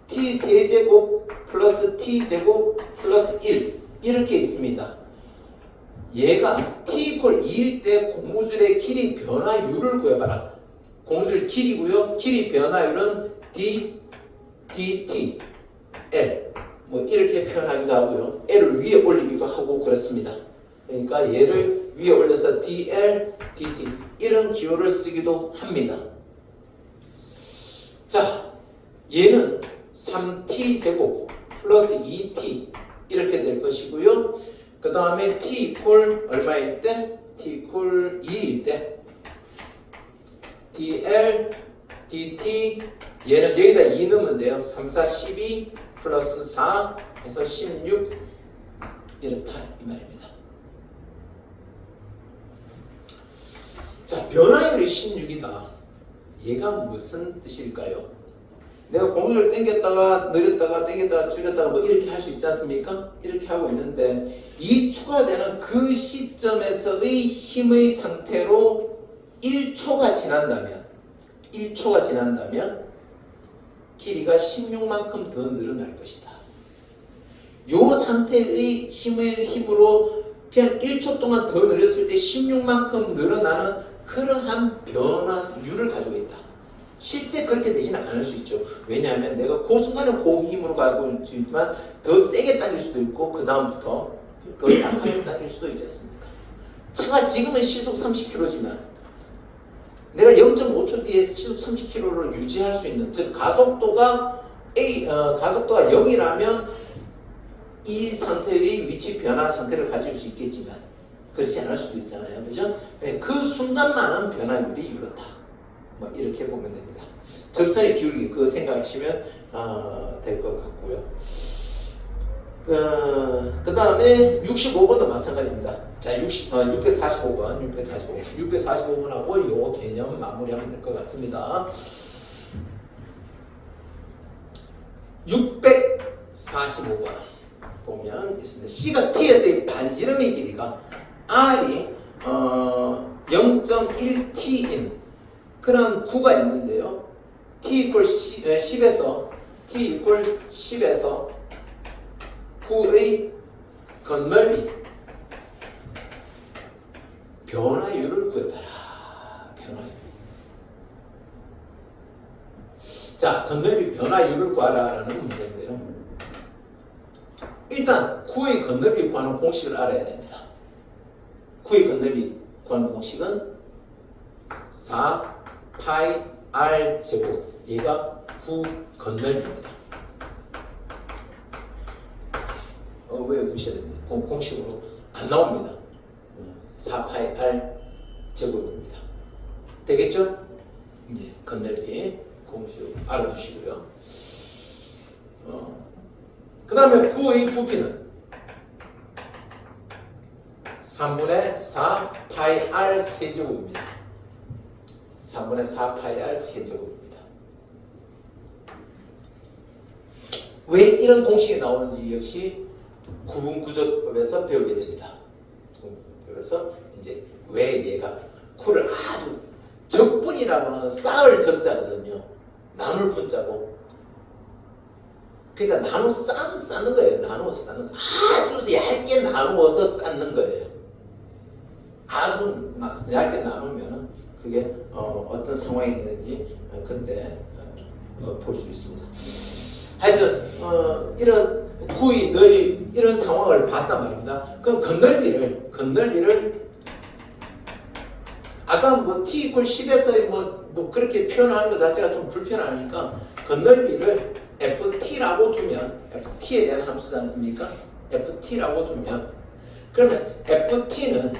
T 세제곱 플러스 T 제곱 플러스 1 이렇게 있습니다. 얘가 t = 2일 때 고무줄의 길이 변화율을 구해봐라. 고무줄 길이고요. 길이 변화율은 dt, L 뭐 이렇게 표현하기도 하고요. L을 위에 올리기도 하고 그렇습니다. 그러니까 얘를 위에 올려서 dl, dt 이런 기호를 쓰기도 합니다. 자, 얘는 3t 제곱 플러스 2t 이렇게 될 것이고요. 그 다음에 t = 얼마일 때? t = 2일 때 dl, dt 얘는 여기다 2 넣으면 돼요. 3, 4, 12 플러스 4 해서 16 이렇다 이 말입니다. 자, 변화율이 16이다. 얘가 무슨 뜻일까요? 내가 고무줄 당겼다가 늘렸다가 당겼다가 줄였다가 뭐 이렇게 할 수 있지 않습니까? 이렇게 하고 있는데 이 초과되는 그 시점에서의 힘의 상태로 1초가 지난다면 길이가 16만큼 더 늘어날 것이다. 이 상태의 힘으로 그냥 1초 동안 더 늘렸을 때 16만큼 늘어나는 그러한 변화율을 가지고 있다. 실제 그렇게 되지는 않을 수 있죠. 왜냐하면 내가 그 순간에 그 힘으로 가고 있지만 더 세게 당길 수도 있고 그 다음부터 더 약하게 당길 수도 있지 않습니까? 차가 지금은 시속 30km지만 내가 0.5초 뒤에 시속 30km를 유지할 수 있는, 즉 가속도가 가속도가 0이라면 이 상태의 위치 변화 상태를 가질 수 있겠지만 그렇지 않을 수도 있잖아요. 그죠? 그 순간만은 변화율이 이렇다. 뭐 이렇게 보면 됩니다. 점선의 기울기 그거 생각하시면 될 것 같고요. 그 다음에 65번도 마찬가지입니다. 자, 645번, 645번하고 요 개념 마무리하면 될 것 같습니다. 645번 보면 있습니다. C가 T에서의 반지름의 길이가 R이 0.1T인 그런 구가 있는데요. T 10에서 T 10에서 구의 건널비 변화율을 구해봐라. 변화율. 자, 건널비 변화율을 구하라라는 문제인데요. 일단 구의 건널비 구하는 공식을 알아야 됩니다. 구의 건널비 구하는 공식은 4파이 r 제곱. 얘가 구 건널비입니다. 외워두셔야 됩니다. 공식으로 안 나옵니다. 4파이 r 제곱입니다. 되겠죠? 이제 건널비 공식 알아두시고요. 그 다음에 구의 부피는 3분의 4 파이 r 세제곱입니다. 3분의 4 파이 r 세제곱입니다. 왜 이런 공식이 나오는지 역시 구분구조법에서 배우게 됩니다. 구분구조법에서 이제 왜 얘가 구를 아주 적분이라고는 쌓을 적자거든요. 나눌 분자고. 그러니까 나눠 쌓는 거예요. 나누어 쌓는 거. 아주 얇게 나누어서 쌓는 거예요. 아주 얇게 나누면 그게 어떤 상황이 있는지 그때 볼 수 있습니다. 하여튼 이런 구의 넓이 이런 상황을 봤단 말입니다. 그럼 건널비를 아까 뭐 t = 10에서 뭐 그렇게 표현하는 것 자체가 좀 불편하니까 건널비를 ft라고 두면 ft에 대한 함수지 않습니까? ft라고 두면 그러면 ft는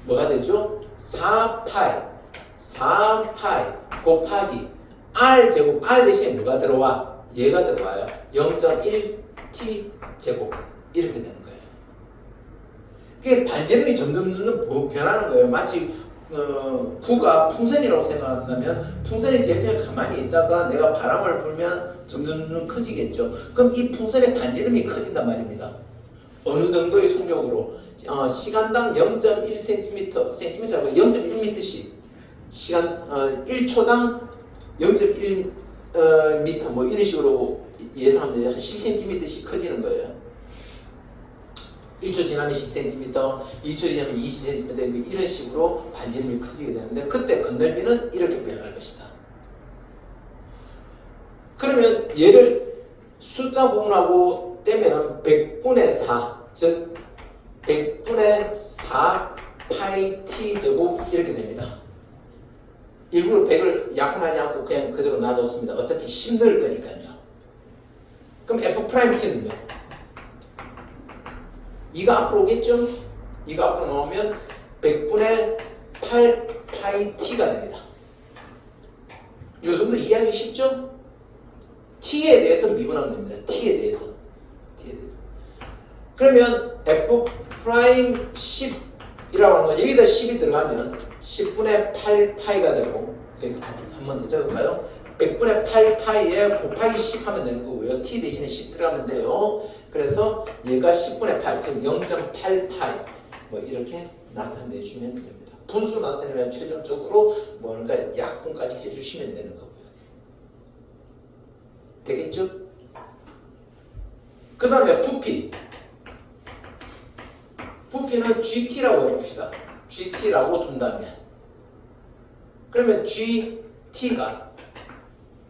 뭐가 되죠? 4파이 곱하기 r제곱 r 대신에 누가 들어와? 얘가 들어와요. 0.1t 제곱 이렇게 되는 거예요. 그게 반지름이 점점 변하는 거예요. 마치 구가 풍선이라고 생각한다면 풍선이 제일 처음에 가만히 있다가 내가 바람을 불면 점점 커지겠죠. 그럼 이 풍선의 반지름이 커진단 말입니다. 어느 정도의 속력으로 시간당 0.1cm라고 0.1m씩 시간 1초당 0.1m 뭐 이런 식으로 예상하면 한 10cm씩 커지는 거예요. 1초 지나면 10cm, 2초 지나면 20cm 이런 식으로 반지름이 커지게 되는데 그때 건널비는 이렇게 변할 것이다. 그러면 얘를 숫자 부분하고 떼면 100분의 4, 즉 100분의 4 파이 t 제곱 이렇게 됩니다. 일부러 100을 약분하지 않고 그냥 그대로 놔뒀습니다. 어차피 10 넣을 거니까요. 그럼 f't는요? 이가 앞으로 오겠죠? 이가 앞으로 나오면 100분의 8 파이 t가 됩니다. 요 정도 이해하기 쉽죠? t에 대해서 미분하면 됩니다. t에 대해서. 그러면 f'10이라고 하는 건 여기다 10이 들어가면 10분의 8 파이가 되고 한 번 더 적을까요? 100분의 8 파이에 곱하기 10 하면 되는 거고요. t 대신에 10 들어가면 돼요. 그래서 얘가 10분의 8, 즉 0.8 파이 뭐 이렇게 나타내주면 됩니다. 분수 나타내면 최종적으로 뭔가 약분까지 해주시면 되는 거고요. 되겠죠? 그 다음에 부피는 GT라고 해봅시다. GT라고 둔다면 그러면 GT가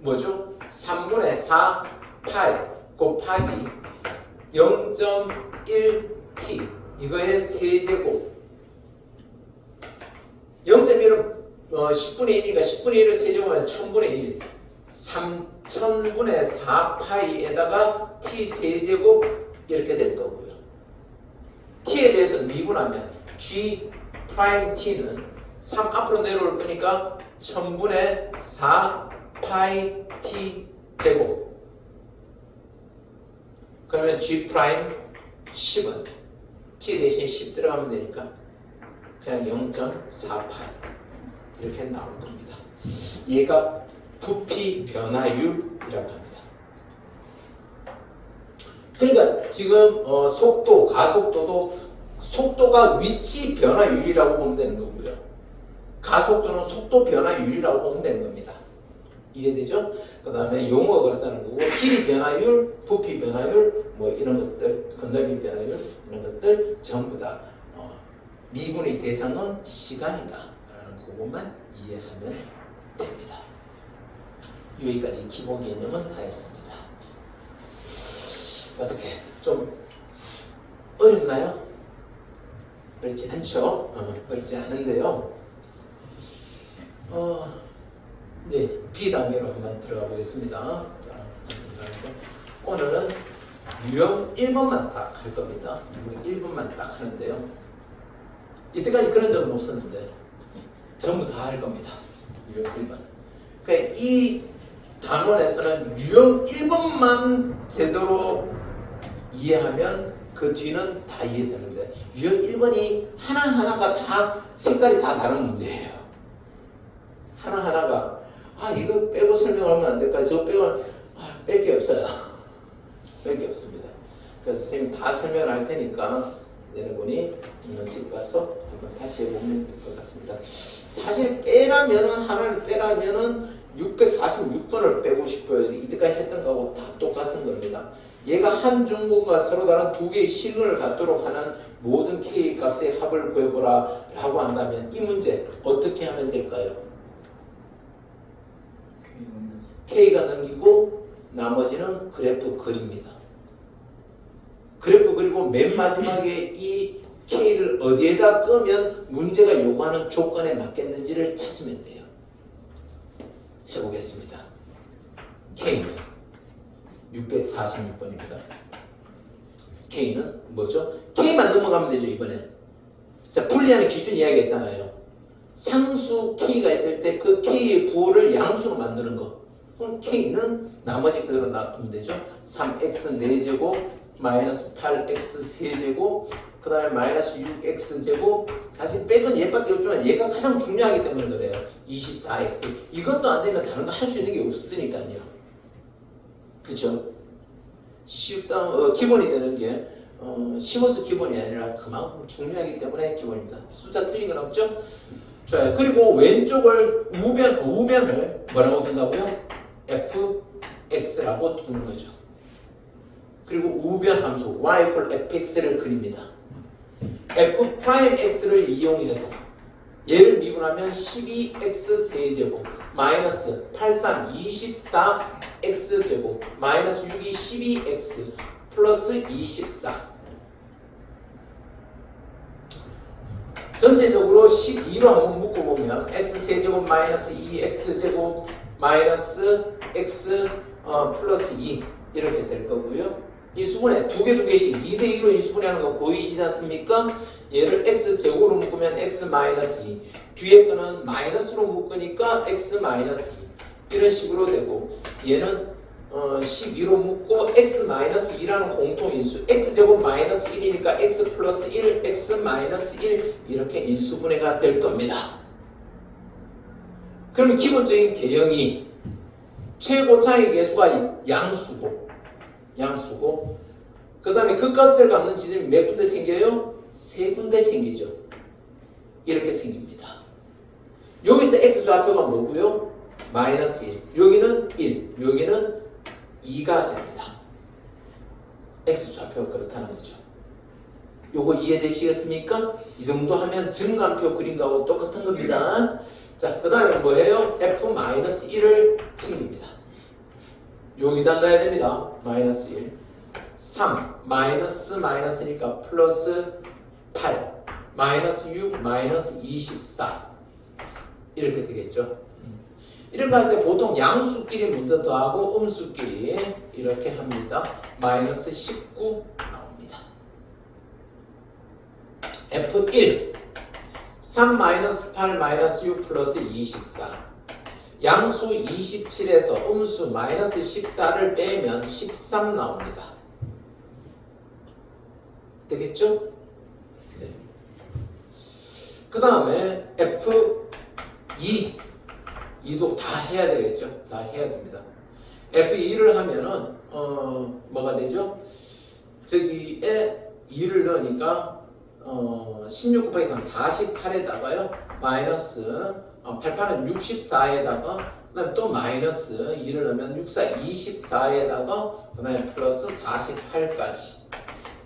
뭐죠? 3분의 4 파이 곱하기 0.1t 이거의 세제곱 0.1은 10분의 1이니까 10분의 1을 세제곱하면 1000분의 1 3000분의 4 파이에다가 t 세제곱 이렇게 될 거고요. t에 대해서 미분하면 g 프라임 t는 3 앞으로 내려올 거니까 1000분의 4 파이 t 제곱 그러면 G 프라임 10은 T 대신 10 들어가면 되니까 그냥 0.48 이렇게 나올 겁니다. 얘가 부피 변화율이라고 합니다. 그러니까 지금 속도, 가속도도 속도가 위치 변화율이라고 보면 되는 거고요. 가속도는 속도 변화율이라고 보면 되는 겁니다. 이해되죠? 그 다음에 용어가 그렇다는 거고 길이 변화율, 부피 변화율, 뭐 이런 것들, 건널비 변화율 이런 것들 전부 다 미분의 대상은 시간이다 라는 그것만 이해하면 됩니다. 여기까지 기본 개념은 다 했습니다. 어떻게 좀 어렵나요? 어렵지 않죠? 어렵지 않은데요. 이제 B단계로 한번 들어가 보겠습니다. 오늘은 유형 1번만 딱 할 겁니다. 유형 1번만 딱 하는데요. 이때까지 그런 적은 없었는데 전부 다 할 겁니다. 유형 1번. 그러니까 이 단원에서는 유형 1번만 제대로 이해하면 그 뒤는 다 이해되는데 유형 1번이 하나하나가 다 색깔이 다 다른 문제예요. 하나하나가 이거 빼고 설명하면 안 될까요? 저거 빼고 뺄 게 없어요. 뺄 게 없습니다. 그래서 선생님 다 설명을 할 테니까 여러분이 집 가서 한번 다시 해보면 될 것 같습니다. 사실 하나를 빼라면은 646번을 빼고 싶어요. 이때까지 했던 거하고 다 똑같은 겁니다. 얘가 한 중구가 서로 다른 두 개의 실근을 갖도록 하는 모든 K 값의 합을 구해보라 라고 한다면 이 문제 어떻게 하면 될까요? K가 넘기고 나머지는 그래프 그립니다. 그래프 그리고 맨 마지막에 이 K를 어디에다 끄면 문제가 요구하는 조건에 맞겠는지를 찾으면 돼요. 해보겠습니다. K는 646번입니다. K는 뭐죠? K만 넘어가면 되죠, 이번엔. 자, 분리하는 기준 이야기했잖아요. 상수 K가 있을 때 그 K의 부호를 양수로 만드는 거. 그럼 K는 나머지 그대로 놔두면 되죠. 3x 4제곱 마이너스 8x 3제곱 그 다음에 마이너스 6x제곱 사실 백은 얘밖에 없지만 얘가 가장 중요하기 때문에 그래요. 24x 이것도 안 되면 다른 거 할 수 있는 게 없으니까요. 그쵸? 쉽다 기본이 되는 게 쉬워서 기본이 아니라 그만큼 중요하기 때문에 기본입니다. 숫자 틀린 건 없죠? 좋아요. 그리고 왼쪽을 우변을 뭐라고 둔다고요? fx라고 두는 거죠. 그리고 우변 함수 y equal fx를 그립니다. f 프라임 x를 이용해서 얘를 미분하면 12x 세제곱 마이너스 83 24x 제곱 마이너스 6이 12x 플러스 24 전체적으로 12로 한번 묶어보면 x 세제곱 마이너스 2x 제곱 마이너스 x 플러스 2 이렇게 될 거고요. 인수분해 두 개씩 2대2로 인수분해하는 거 보이시지 않습니까? 얘를 x 제곱으로 묶으면 x 마이너스 2 뒤에 거는 마이너스로 묶으니까 x 마이너스 2 이런 식으로 되고 얘는 12로 묶고 x 마이너스 2라는 공통인수 x 제곱 마이너스 1이니까 x 플러스 1 x 마이너스 1 이렇게 인수분해가 될 겁니다. 그러면 기본적인 개형이 최고차의 개수가 양수고 그 다음에 극값을 갖는 지점이 몇 군데 생겨요? 세 군데 생기죠. 이렇게 생깁니다. 여기서 x 좌표가 뭐고요? 마이너스 1 여기는 1 여기는 2가 됩니다. x 좌표가 그렇다는 거죠. 요거 이해되시겠습니까? 이 정도 하면 증간표 그린 거하고 똑같은 겁니다. 자, 그 다음에 뭐예요? f-1을 챙깁니다. 여기다 넣어야 됩니다. 마이너스 1 3 마이너스니까 플러스 8 마이너스 6 마이너스 24 이렇게 되겠죠. 이런 거 할 때 보통 양수끼리 먼저 더하고 음수끼리 이렇게 합니다. 마이너스 19 나옵니다. F1 3 마이너스 8 마이너스 6 플러스 24 양수 27에서 음수 마이너스 14를 빼면 13 나옵니다. 되겠죠? 네. 그 다음에 F2 2도 다 해야 되겠죠? 다 해야 됩니다. F2를 하면은 뭐가 되죠? 저기에 2를 넣으니까 16 곱하기 3 48에다가요 마이너스 88은 64에다가 그 다음에 또 마이너스 2를 넣으면 64 24에다가 그 다음에 플러스 48까지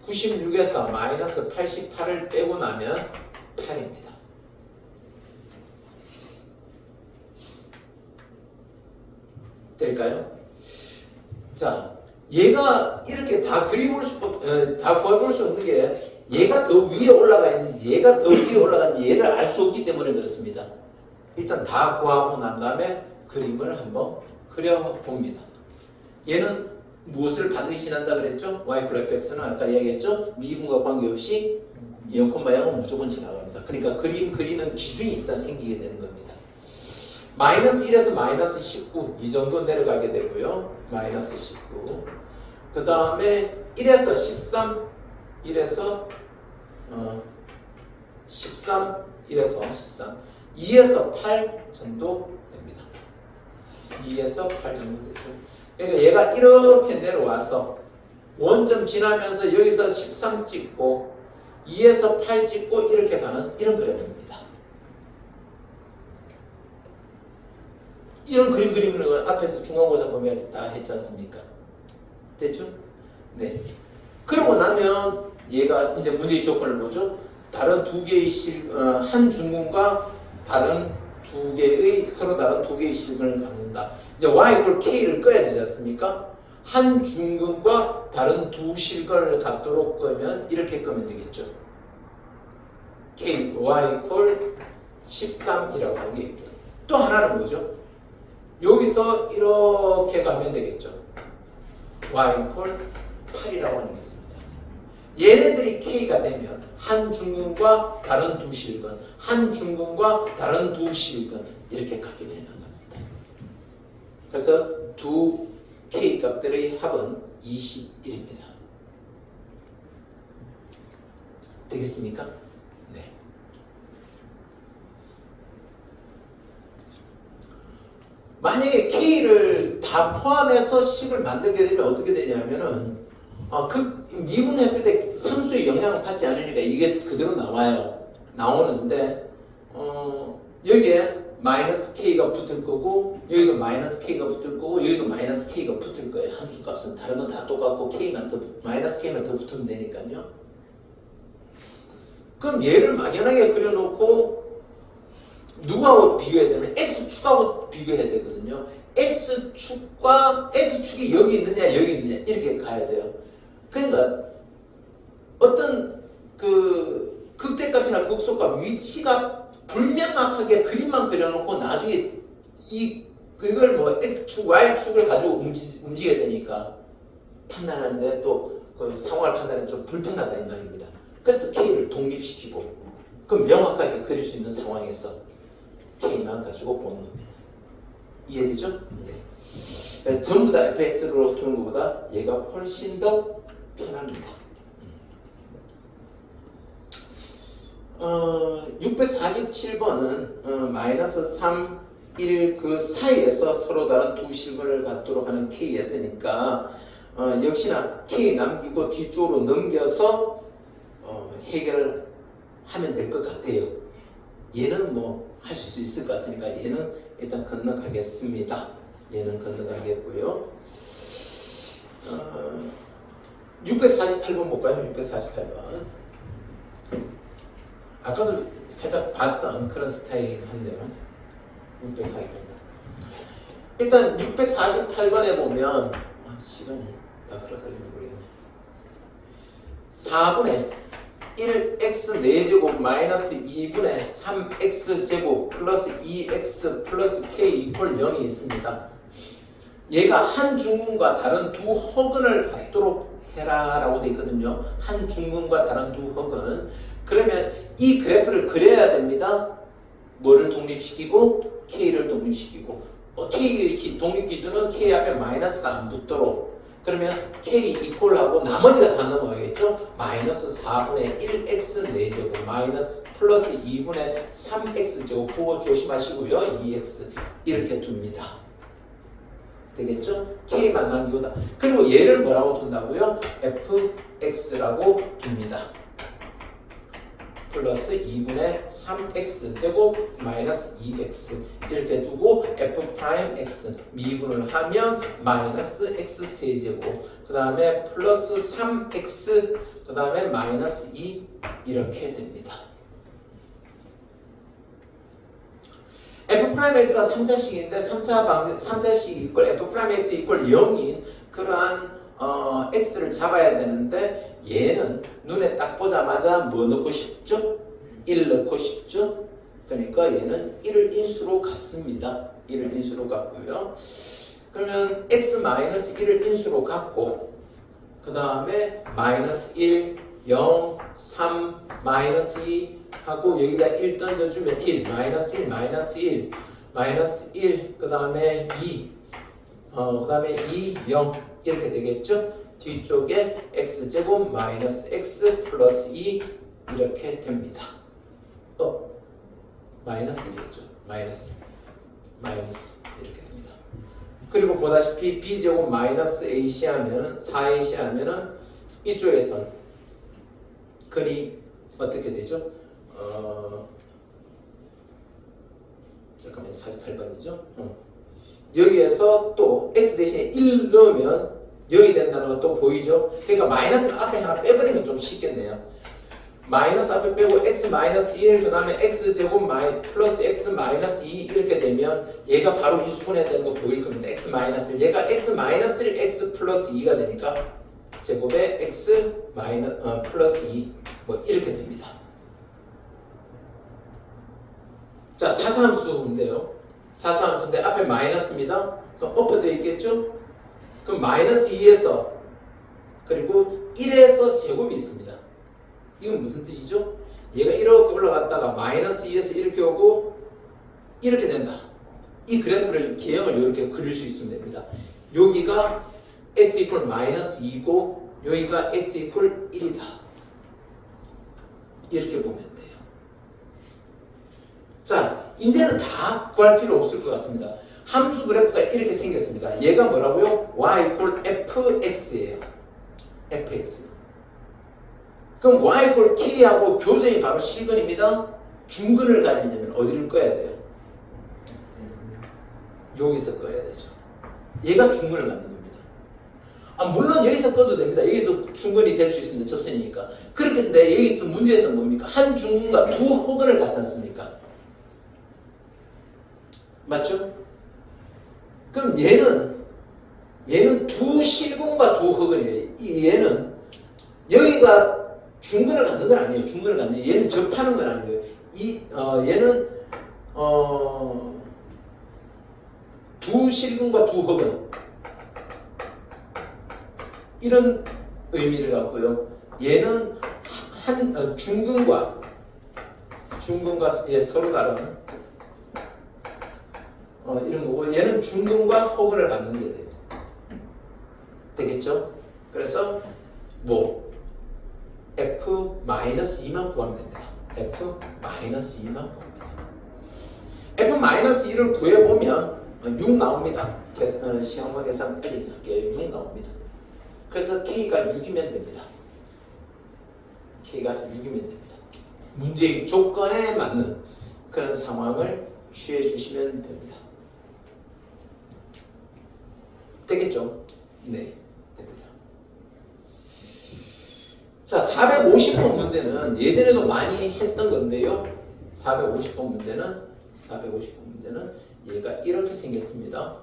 96에서 마이너스 88을 빼고 나면 8입니다. 될까요? 자, 얘가 이렇게 다 다 구해볼 수 없는 게 얘가 더 위에 올라가 있는지 얘가 더 위에 올라가는지 얘를 알 수 없기 때문에 그렇습니다. 일단 다 구하고 난 다음에 그림을 한번 그려봅니다. 얘는 무엇을 반드시 지난다 그랬죠? y 플러스 fx는 아까 이야기했죠? 미분과 관계없이 0,0은 무조건 지나갑니다. 그러니까 그림 그리는 기준이 일단 생기게 되는 겁니다. 마이너스 1에서 마이너스 19 이 정도 내려가게 되고요. 마이너스 19 그 다음에 1에서 13 1에서 13 1에서 13 2에서 8 정도 됩니다. 2에서 8 정도 되죠. 그러니까 얘가 이렇게 내려와서 원점 지나면서 여기서 13 찍고 2에서 8 찍고 이렇게 가는 이런 그래프입니다. 이런 그림 그리는 건 앞에서 중간고사 보면 다 했지 않습니까? 됐죠? 네. 그러고 나면 얘가 이제 문제의 조건을 보죠. 다른 두 개의 한 중근과 다른 두 개의 서로 다른 두 개의 실근을 갖는다. 이제 y = k를 꺼야 되지 않습니까? 한 중근과 다른 두 실근을 갖도록 끄면 이렇게 끄면 되겠죠. k y = 13이라고 하는 게 있고요. 또 하나는 뭐죠? 여기서 이렇게 가면 되겠죠. y = 8이라고 하는 게 있습니다. 얘네들이 k가 되면 한 중근과 다른 두 실근, 한 중근과 다른 두 실근 이렇게 갖게 되는 겁니다. 그래서 두 k 값들의 합은 21입니다. 되겠습니까? 네. 만약에 k를 다 포함해서 식을 만들게 되면 어떻게 되냐면은 그 미분했을 때 상수의 영향을 받지 않으니까 이게 그대로 나와요. 나오는데 여기에 마이너스 k가 붙을 거고 여기도 마이너스 k가 붙을 거고 여기도 마이너스 k가 붙을 거예요. 함수 값은 다른 건 다 똑같고 마이너스 k만 더 붙으면 되니까요. 그럼 얘를 막연하게 그려놓고 누구하고 비교해야 되면 x축하고 비교해야 되거든요. x축이 여기 있느냐 여기 있느냐 이렇게 가야 돼요. 그러니까 어떤 그 극대값이나 극소값 위치가 불명확하게 그림만 그려놓고 나중에 이걸 뭐 x축, y축을 가지고 움직여야 되니까 판단하는데 또 그 상황을 판단하는 좀 불편하다 이 말입니다. 그래서 k를 독립시키고 그럼 명확하게 그릴 수 있는 상황에서 k만 가지고 보는 겁니다. 이해되죠? 네. 그래서 전부 다 fx로 두는 것보다 얘가 훨씬 더 편합니다. 647번은 마이너스 3, 1 그 사이에서 서로 다른 두 실근을 갖도록 하는 K에서니까 역시나 K 남기고 뒤쪽으로 넘겨서 해결을 하면 될 것 같아요. 얘는 뭐 하실 수 있을 것 같으니까 얘는 일단 건너가겠습니다. 얘는 건너가겠고요. 648번 볼까요? 648번. 아까도 살짝 봤던 그런 스타일이긴 한데요. 648번. 일단 648번에 보면 시간이 다 그럴걸리는 모르겠네. 4분의 1x 4제곱 마이너스 2분의 3x제곱 플러스 2x 플러스 k = 0이 있습니다. 얘가 한 중근과 다른 두 허근을 갖도록 해라 라고 되어 있거든요. 한 중근과 다른 두 허근. 그러면 이 그래프를 그려야 됩니다. 뭐를 독립시키고? k를 독립시키고 k 독립기준은 k 앞에 마이너스가 안 붙도록 그러면 k 이퀄하고 나머지가 다 넘어가겠죠? 마이너스 4분의 1x 4제곱 마이너스 플러스 2분의 3x제곱 부호 조심하시고요. 2x 이렇게 둡니다. 되겠죠? k만 남기고다. 그리고 얘를 뭐라고 둔다고요? fx라고 둡니다. 플러스 2분의 3x 제곱 마이너스 2x 이렇게 두고 f 프라임 x 미분을 하면 마이너스 x 세제곱 그 다음에 플러스 3x 그 다음에 마이너스 2 이렇게 됩니다. f 프라임 x가 3차식인데 3차식 이퀄 f 프라임 x 이퀄 0인 그러한 x를 잡아야 되는데 얘는 눈에 딱 보자마자 뭐 넣고 싶죠? 1 넣고 싶죠? 그러니까 얘는 1을 인수로 갖습니다. 1을 인수로 갖고요. 그러면 x-1을 인수로 갖고 그 다음에 마이너스 1, 0, 3, 마이너스 2 하고 여기다 1 던져주면 1, 마이너스 1, 마이너스 1, 마이너스 1, 그 다음에 2, 그 다음에 2, 0 이렇게 되겠죠? 뒤쪽에 x제곱 마이너스 x 플러스 2 이렇게 됩니다. 마이너스겠죠. 마이너스 이렇게 됩니다. 그리고 보다시피 b제곱 마이너스 ac 하면은 4ac 하면은 이쪽에선 근이 어떻게 되죠? 잠깐만요. 48번이죠. 여기에서 또 x 대신에 1 넣으면 0이 된다는 것도 보이죠? 그러니까 마이너스를 앞에 하나 빼버리면 좀 쉽겠네요. 마이너스 앞에 빼고 x 마이너스 1, 그 다음에 x 제곱 플러스 x 마이너스 2 이렇게 되면 얘가 바로 인수분해 되는 거 보일 겁니다. x 마이너스 1, 얘가 x 마이너스 1, x 플러스 2가 되니까 제곱에 x 플러스 2 뭐 이렇게 됩니다. 자, 4차 함수인데요. 4차 함수인데 앞에 마이너스입니다. 그럼 엎어져 있겠죠? 그럼 마이너스 2에서 그리고 1에서 제곱이 있습니다. 이건 무슨 뜻이죠? 얘가 이렇게 올라갔다가 마이너스 2에서 이렇게 오고 이렇게 된다. 이 그래프를 개형을 이렇게 그릴 수 있으면 됩니다. 여기가 x 이퀄 마이너스 2고 여기가 x 이퀄 1이다. 이렇게 보면 돼요. 자, 이제는 다 구할 필요 없을 것 같습니다. 함수 그래프가 이렇게 생겼습니다. 얘가 뭐라고요? y 이퀄 fx예요. fx. 그럼 y 이퀄 k하고 교점이 바로 실근입니다. 중근을 가지려면 어디를 꺼야 돼요? 여기서 꺼야 되죠. 얘가 중근을 만든 겁니다. 물론 여기서 꺼도 됩니다. 여기도 중근이 될 수 있습니다. 접선이니까. 그렇겠는데 여기서 문제에서 뭡니까? 한 중근과 두 허근을 갖지 않습니까? 맞죠? 그럼 얘는 두 실근과 두 허근이에요. 얘는 여기가 중근을 갖는 건 아니에요. 중근을 갖는 얘는 접하는 건 아니에요. 얘는 두 실근과 두 허근 이런 의미를 갖고요. 얘는 한 중근과 서로 다른 이런 거고 얘는 중근과 허근을 갖는 게 돼요. 되겠죠? 그래서 뭐 f-2만 구하면 됩니다. f-2만 구합니다. f-1을 구해보면 6 나옵니다. 시험과 계산 빨리 할게요. 6 나옵니다. 그래서 k가 6이면 됩니다. k가 6이면 됩니다. 문제의 조건에 맞는 그런 상황을 취해 주시면 됩니다. 되겠죠? 네, 됩니다. 자, 450번 문제는 예전에도 많이 했던 건데요. 450번 문제는 얘가 이렇게 생겼습니다.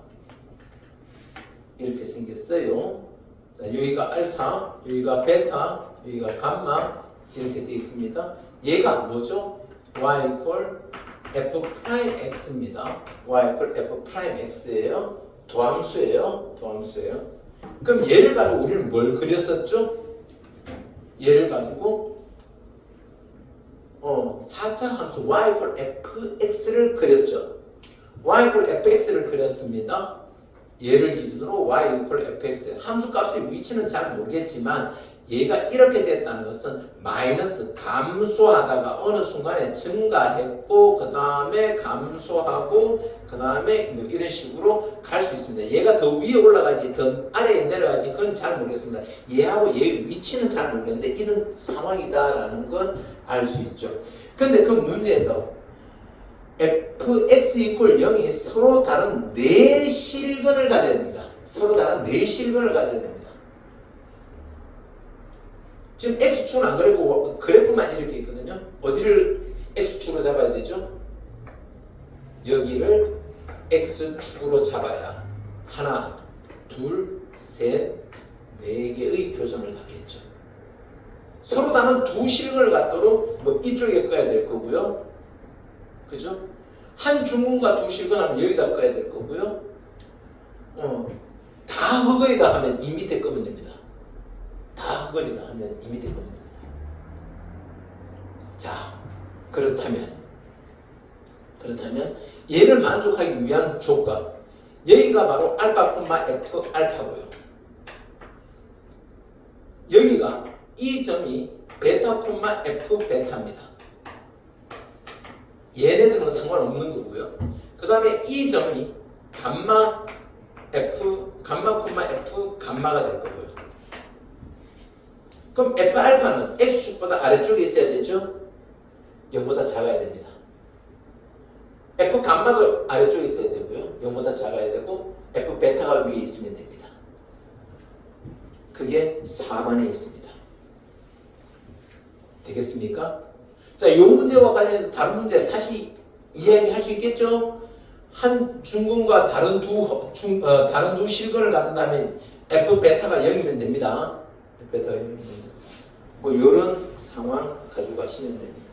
이렇게 생겼어요. 자, 여기가 알파, 여기가 베타, 여기가 감마 이렇게 되어 있습니다. 얘가 뭐죠? y 이퀄 f 프라임 x입니다. y 이퀄 f 프라임 x예요. 도함수예요. 그럼 얘를 가지고 우리는 뭘 그렸었죠? 얘를 가지고 4차 함수 y 이퀄 fx를 그렸죠. y 이퀄 fx를 그렸습니다. 얘를 기준으로 y equal fx 함수 값의 위치는 잘 모르겠지만 얘가 이렇게 됐다는 것은 마이너스 감소하다가 어느 순간에 증가했고 그 다음에 감소하고 그 다음에 뭐 이런 식으로 갈 수 있습니다. 얘가 더 위에 올라가지 더 아래에 내려가지 그건 잘 모르겠습니다. 얘하고 얘의 위치는 잘 모르겠는데 이런 상황이다라는 건 알 수 있죠. 근데 그 문제에서 fx equal 0이 서로 다른 네 실근을 가져야 됩니다. 서로 다른 네 실근을 가져야 됩니다. 지금 x축은 안 그래고 그래프만 이렇게 있거든요. 어디를 x축으로 잡아야 되죠? 여기를 x축으로 잡아야 하나, 둘, 셋, 네 개의 교점을 갖겠죠. 서로 다른 두 실근을 갖도록 뭐 이쪽에 꺼야 될 거고요. 그죠? 한 중근과 두 실근하면 여기다 꺼야 될 거고요. 다 흑어이다 하면 이 밑에 끄면 됩니다. 다 흑어이다 하면 이 밑에 끄면 됩니다. 자, 그렇다면 얘를 만족하기 위한 조건 여기가 바로 알파, f 알파고요. 여기가 이 점이 베타, f 베타입니다. 얘네들은 상관없는 거고요. 그 다음에 이 점이 감마, f, 감마가 될 거고요. 그럼 f 알파는 x축보다 아래쪽에 있어야 되죠? 0보다 작아야 됩니다. f 감마도 아래쪽에 있어야 되고요. 0보다 작아야 되고 f 베타가 위에 있으면 됩니다. 그게 4번에 있습니다. 되겠습니까? 자, 이 문제와 관련해서 다른 문제 다시 이야기할 수 있겠죠? 한 중근과 다른 두 실근을 갖는다면 f 베타가 0이면 됩니다. f 베타가 0이면 됩니다. 뭐 이런 상황 가지고 가시면 됩니다.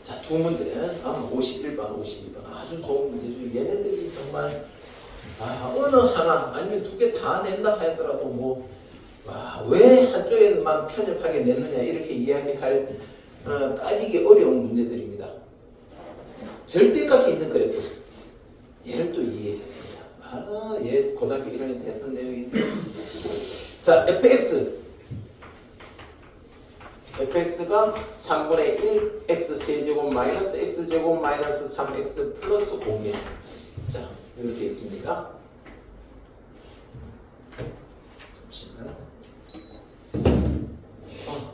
자, 두 문제. 51번, 52번. 아주 좋은 문제죠. 얘네들이 정말 어느 하나 아니면 두 개 다 낸다 하더라도 뭐 왜 한쪽에만 편협하게 냈느냐 이렇게 이야기할 따지기 어려운 문제들입니다. 절대값이 있는 그래프 얘를 또 이해해야 됩니다. 얘 고등학교 1학년 때 했던 내용인데 자, fx가 3분의 1 x세제곱 마이너스 x제곱 마이너스 3x 플러스 5입니다. 자, 이렇게 있습니다. 잠시만요.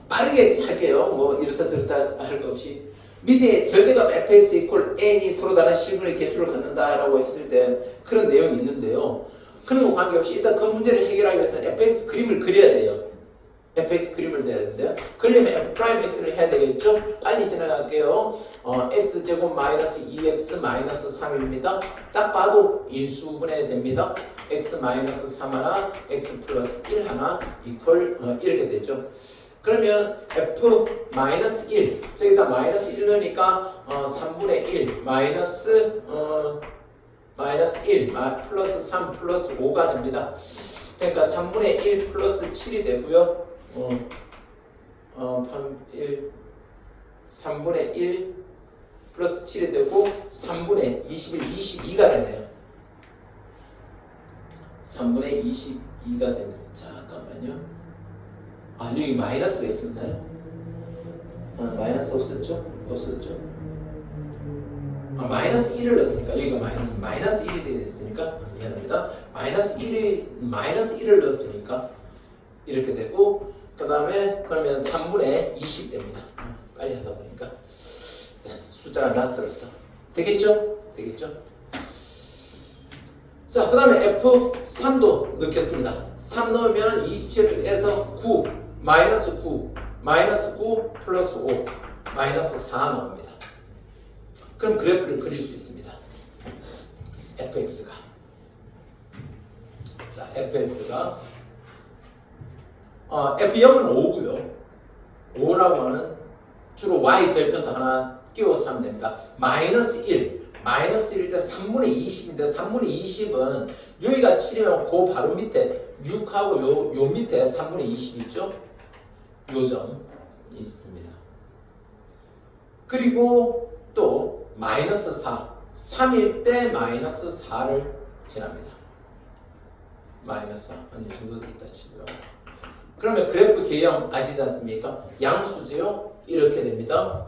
빠르게 할게요. 뭐 이렇다 저렇다 할 거 없이 밑에 절대값 fx equal n이 서로 다른 실근의 개수를 갖는다라고 했을 때 그런 내용이 있는데요. 그런 거 관계없이 일단 그 문제를 해결하기 위해서는 fx 그림을 그려야 돼요. fx 그림을 내야 되는데요. 그러려면 f'x를 해야 되겠죠? 빨리 지나갈게요. x제곱 마이너스 2x 마이너스 3입니다. 딱 봐도 인수분해 됩니다. x 마이너스 3 하나, x 플러스 1 하나 이퀄 이렇게 되죠. 그러면 f 마이너스 1 저기다 마이너스 1 넣으니까 3분의 1 마이너스 1 플러스 3 플러스 5가 됩니다. 그러니까 3분의 1 플러스 7이 되고요. 3분의 1 플러스 7이 되고 3분의 21, 22가 되네요. 3분의 22가 됩니다. 잠깐만요. 여기 마이너스가 있었나요? 마이너스 없었죠? 없었죠? 마이너스 1을 넣었으니까 여기가 마이너스 1이 되었으니까 미안합니다. 마이너스 1을 넣었으니까 이렇게 되고 그 다음에 그러면 3분의 20 됩니다. 빨리 하다 보니까 자, 숫자가 낯설었어. 되겠죠? 되겠죠? 자, 그 다음에 F3도 넣겠습니다. 3 넣으면 27에서 9 마이너스 9 플러스 5 마이너스 4 나옵니다. 그럼 그래프를 그릴 수 있습니다. fx가 자, fx가 f0은 5고요. 5라고 하는 주로 y 절편도 하나 끼워서 하면 됩니다. 마이너스 1 마이너스 1일 때 3분의 20인데 3분의 20은 여기가 7이면 그 바로 밑에 6하고 요 밑에 3분의 20 있죠? 요 점이 있습니다. 그리고 또 마이너스 4 3일 때 마이너스 4를 지납니다. 마이너스 4. 이 정도 되겠다 치고요. 그러면 그래프 개형 아시지 않습니까? 양수제요. 이렇게 됩니다.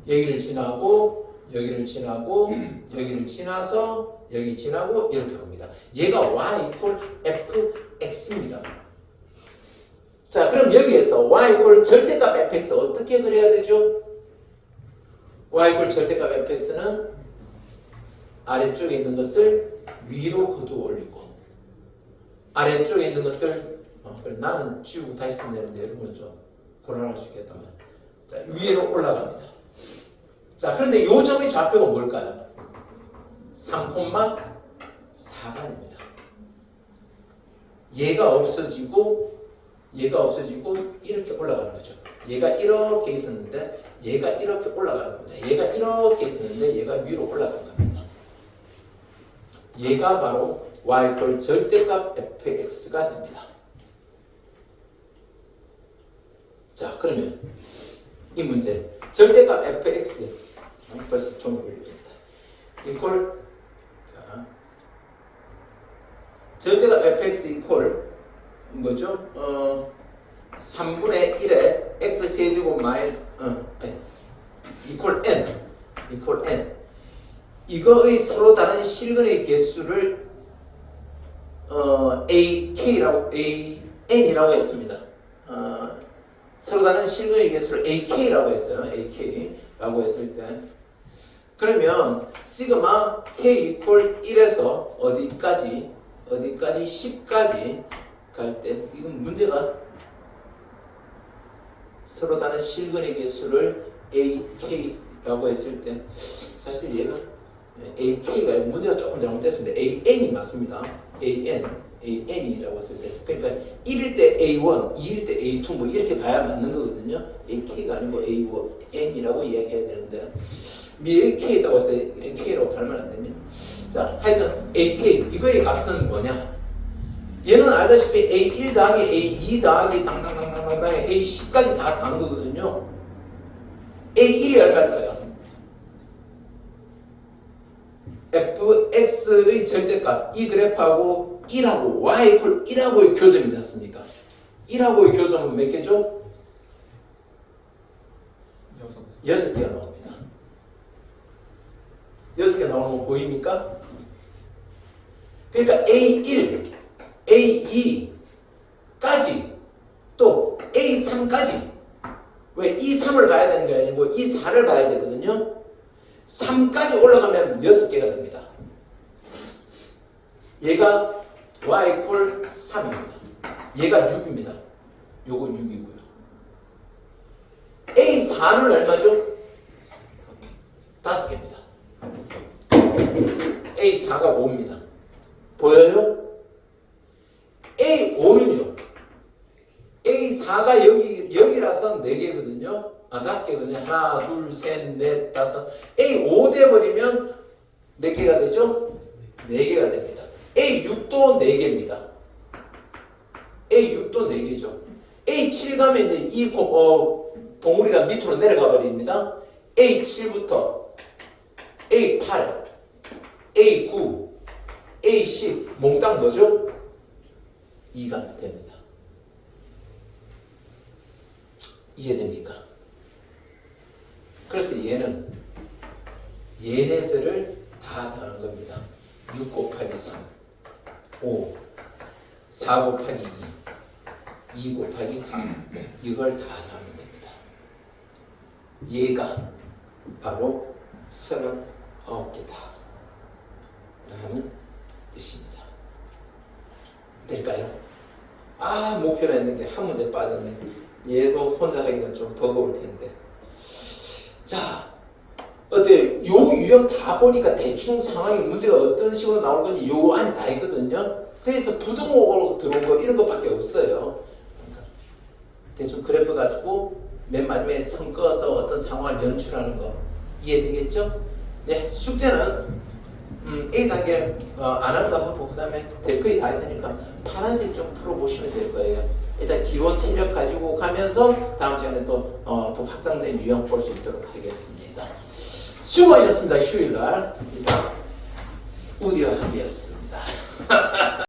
여기를 지나고 여기를 지나고 여기를 지나서 여기 지나고 이렇게 옵니다. 얘가 y 이퀄 fx입니다. 자, 그럼 여기에서 y 이퀄 절대값 fx 어떻게 그려야 되죠? y 이퀄 절대값 fx는 아래쪽에 있는 것을 위로 거두어 올리고 아래쪽에 있는 것을 그래, 나는 지우고 다시 쓰면 되는데 여러분은 좀 곤란할 수 있겠다면 자, 위로 올라갑니다. 자, 그런데 요 점의 좌표가 뭘까요? 3,4가 됩니다. 얘가 없어지고 이렇게 올라가는 거죠. 얘가 이렇게 있었는데 얘가 이렇게 올라가는 겁니다. 얘가 이렇게 있었는데 얘가 위로 올라가는 겁니다. 얘가 바로 y 이퀄 절대값 fx가 됩니다. 자, 그러면 이 문제 절대값 fx 벌써 좀 올리겠다. 이퀄 자 절대값 fx 이퀄 뭐죠? 3분의 1에 x 세제곱 마이 이퀄 n 이거의 서로 다른 실근의 개수를 AN이라고 했습니다. 서로 다른 실근의 개수를 AK라고 했어요. AK라고 했을 때 그러면 시그마 K 이퀄 1에서 어디까지 10까지 갈 때 이건 문제가 서로 다른 실근의 개수를 AK라고 했을 때 사실 얘가 AK가 문제가 조금 잘못됐습니다. AN이 맞습니다. AN이라고 했을 때 그러니까 1일 때 A1, 2일 때 A2 뭐 이렇게 봐야 맞는 거거든요. AK가 아니고 A1N이라고 이야기해야 되는데 AK라고 해서 K라고 달면 안 됩니다. 자, 하여튼 AK 이거의 값은 뭐냐? 얘는 알다시피 A1 더하기 A2 더하기 당당당당당당에 A10까지 다 더한 거거든요. A1이 얼마일까요? fx의 절대값 이 그래프하고 1하고 y 이퀄 1하고의 교점이지 않습니까? 1하고의 교점은 몇 개죠? 6개가 나옵니다. 6개 나오는 거 보입니까? 그러니까 A1, A2까지 또 A3까지 왜 E3을 봐야 되는 게 아니고 E4를 봐야 되거든요. 3까지 올라가면 6개가 됩니다. 얘가 y 이퀄 3입니다. 얘가 6입니다. 요거 6이고요. A4는 얼마죠? 5개입니다. A4가 5입니다. 보여요? A5는요. A4가 여기라서 4개거든요. 5개거든요. 하나, 둘, 셋, 넷, 다섯. A5 돼버리면 몇 개가 되죠? 4개가 됩니다. A6도 4개입니다. A6도 4개죠. A7 가면 이제 이 봉우리가 밑으로 내려가 버립니다. A7부터 A8, A9, A10 몽땅 뭐죠? 2가 됩니다. 이해됩니까? 그래서 얘네들을 다 더하는 겁니다. 6 곱하기 3, 5, 4 곱하기 2, 2 곱하기 3 이걸 다 더하면 됩니다. 얘가 바로 39개다 라는 뜻입니다. 될까요? 목표로 했는데 한 문제 빠졌네. 얘도 혼자 하기가 좀 버거울 텐데. 자, 어때요? 요 유형 다 보니까 대충 상황이 문제가 어떤 식으로 나올 건지 요 안에 다 있거든요. 그래서 부등호로 들어온 거 이런 것밖에 없어요. 그러니까 대충 그래프 가지고 맨 마지막에 선 그어서 어떤 상황을 연출하는 거 이해되겠죠? 네, 숙제는 A단계 안 한다 하고 그 다음에 거의 다 했으니까 파란색 좀 풀어보시면 될 거예요. 일단 기본 체력 가지고 가면서 다음 시간에 또 확장된 유형 볼 수 있도록 하겠습니다. 수고하셨습니다. 휴일날 이상 우리와 함께였습니다.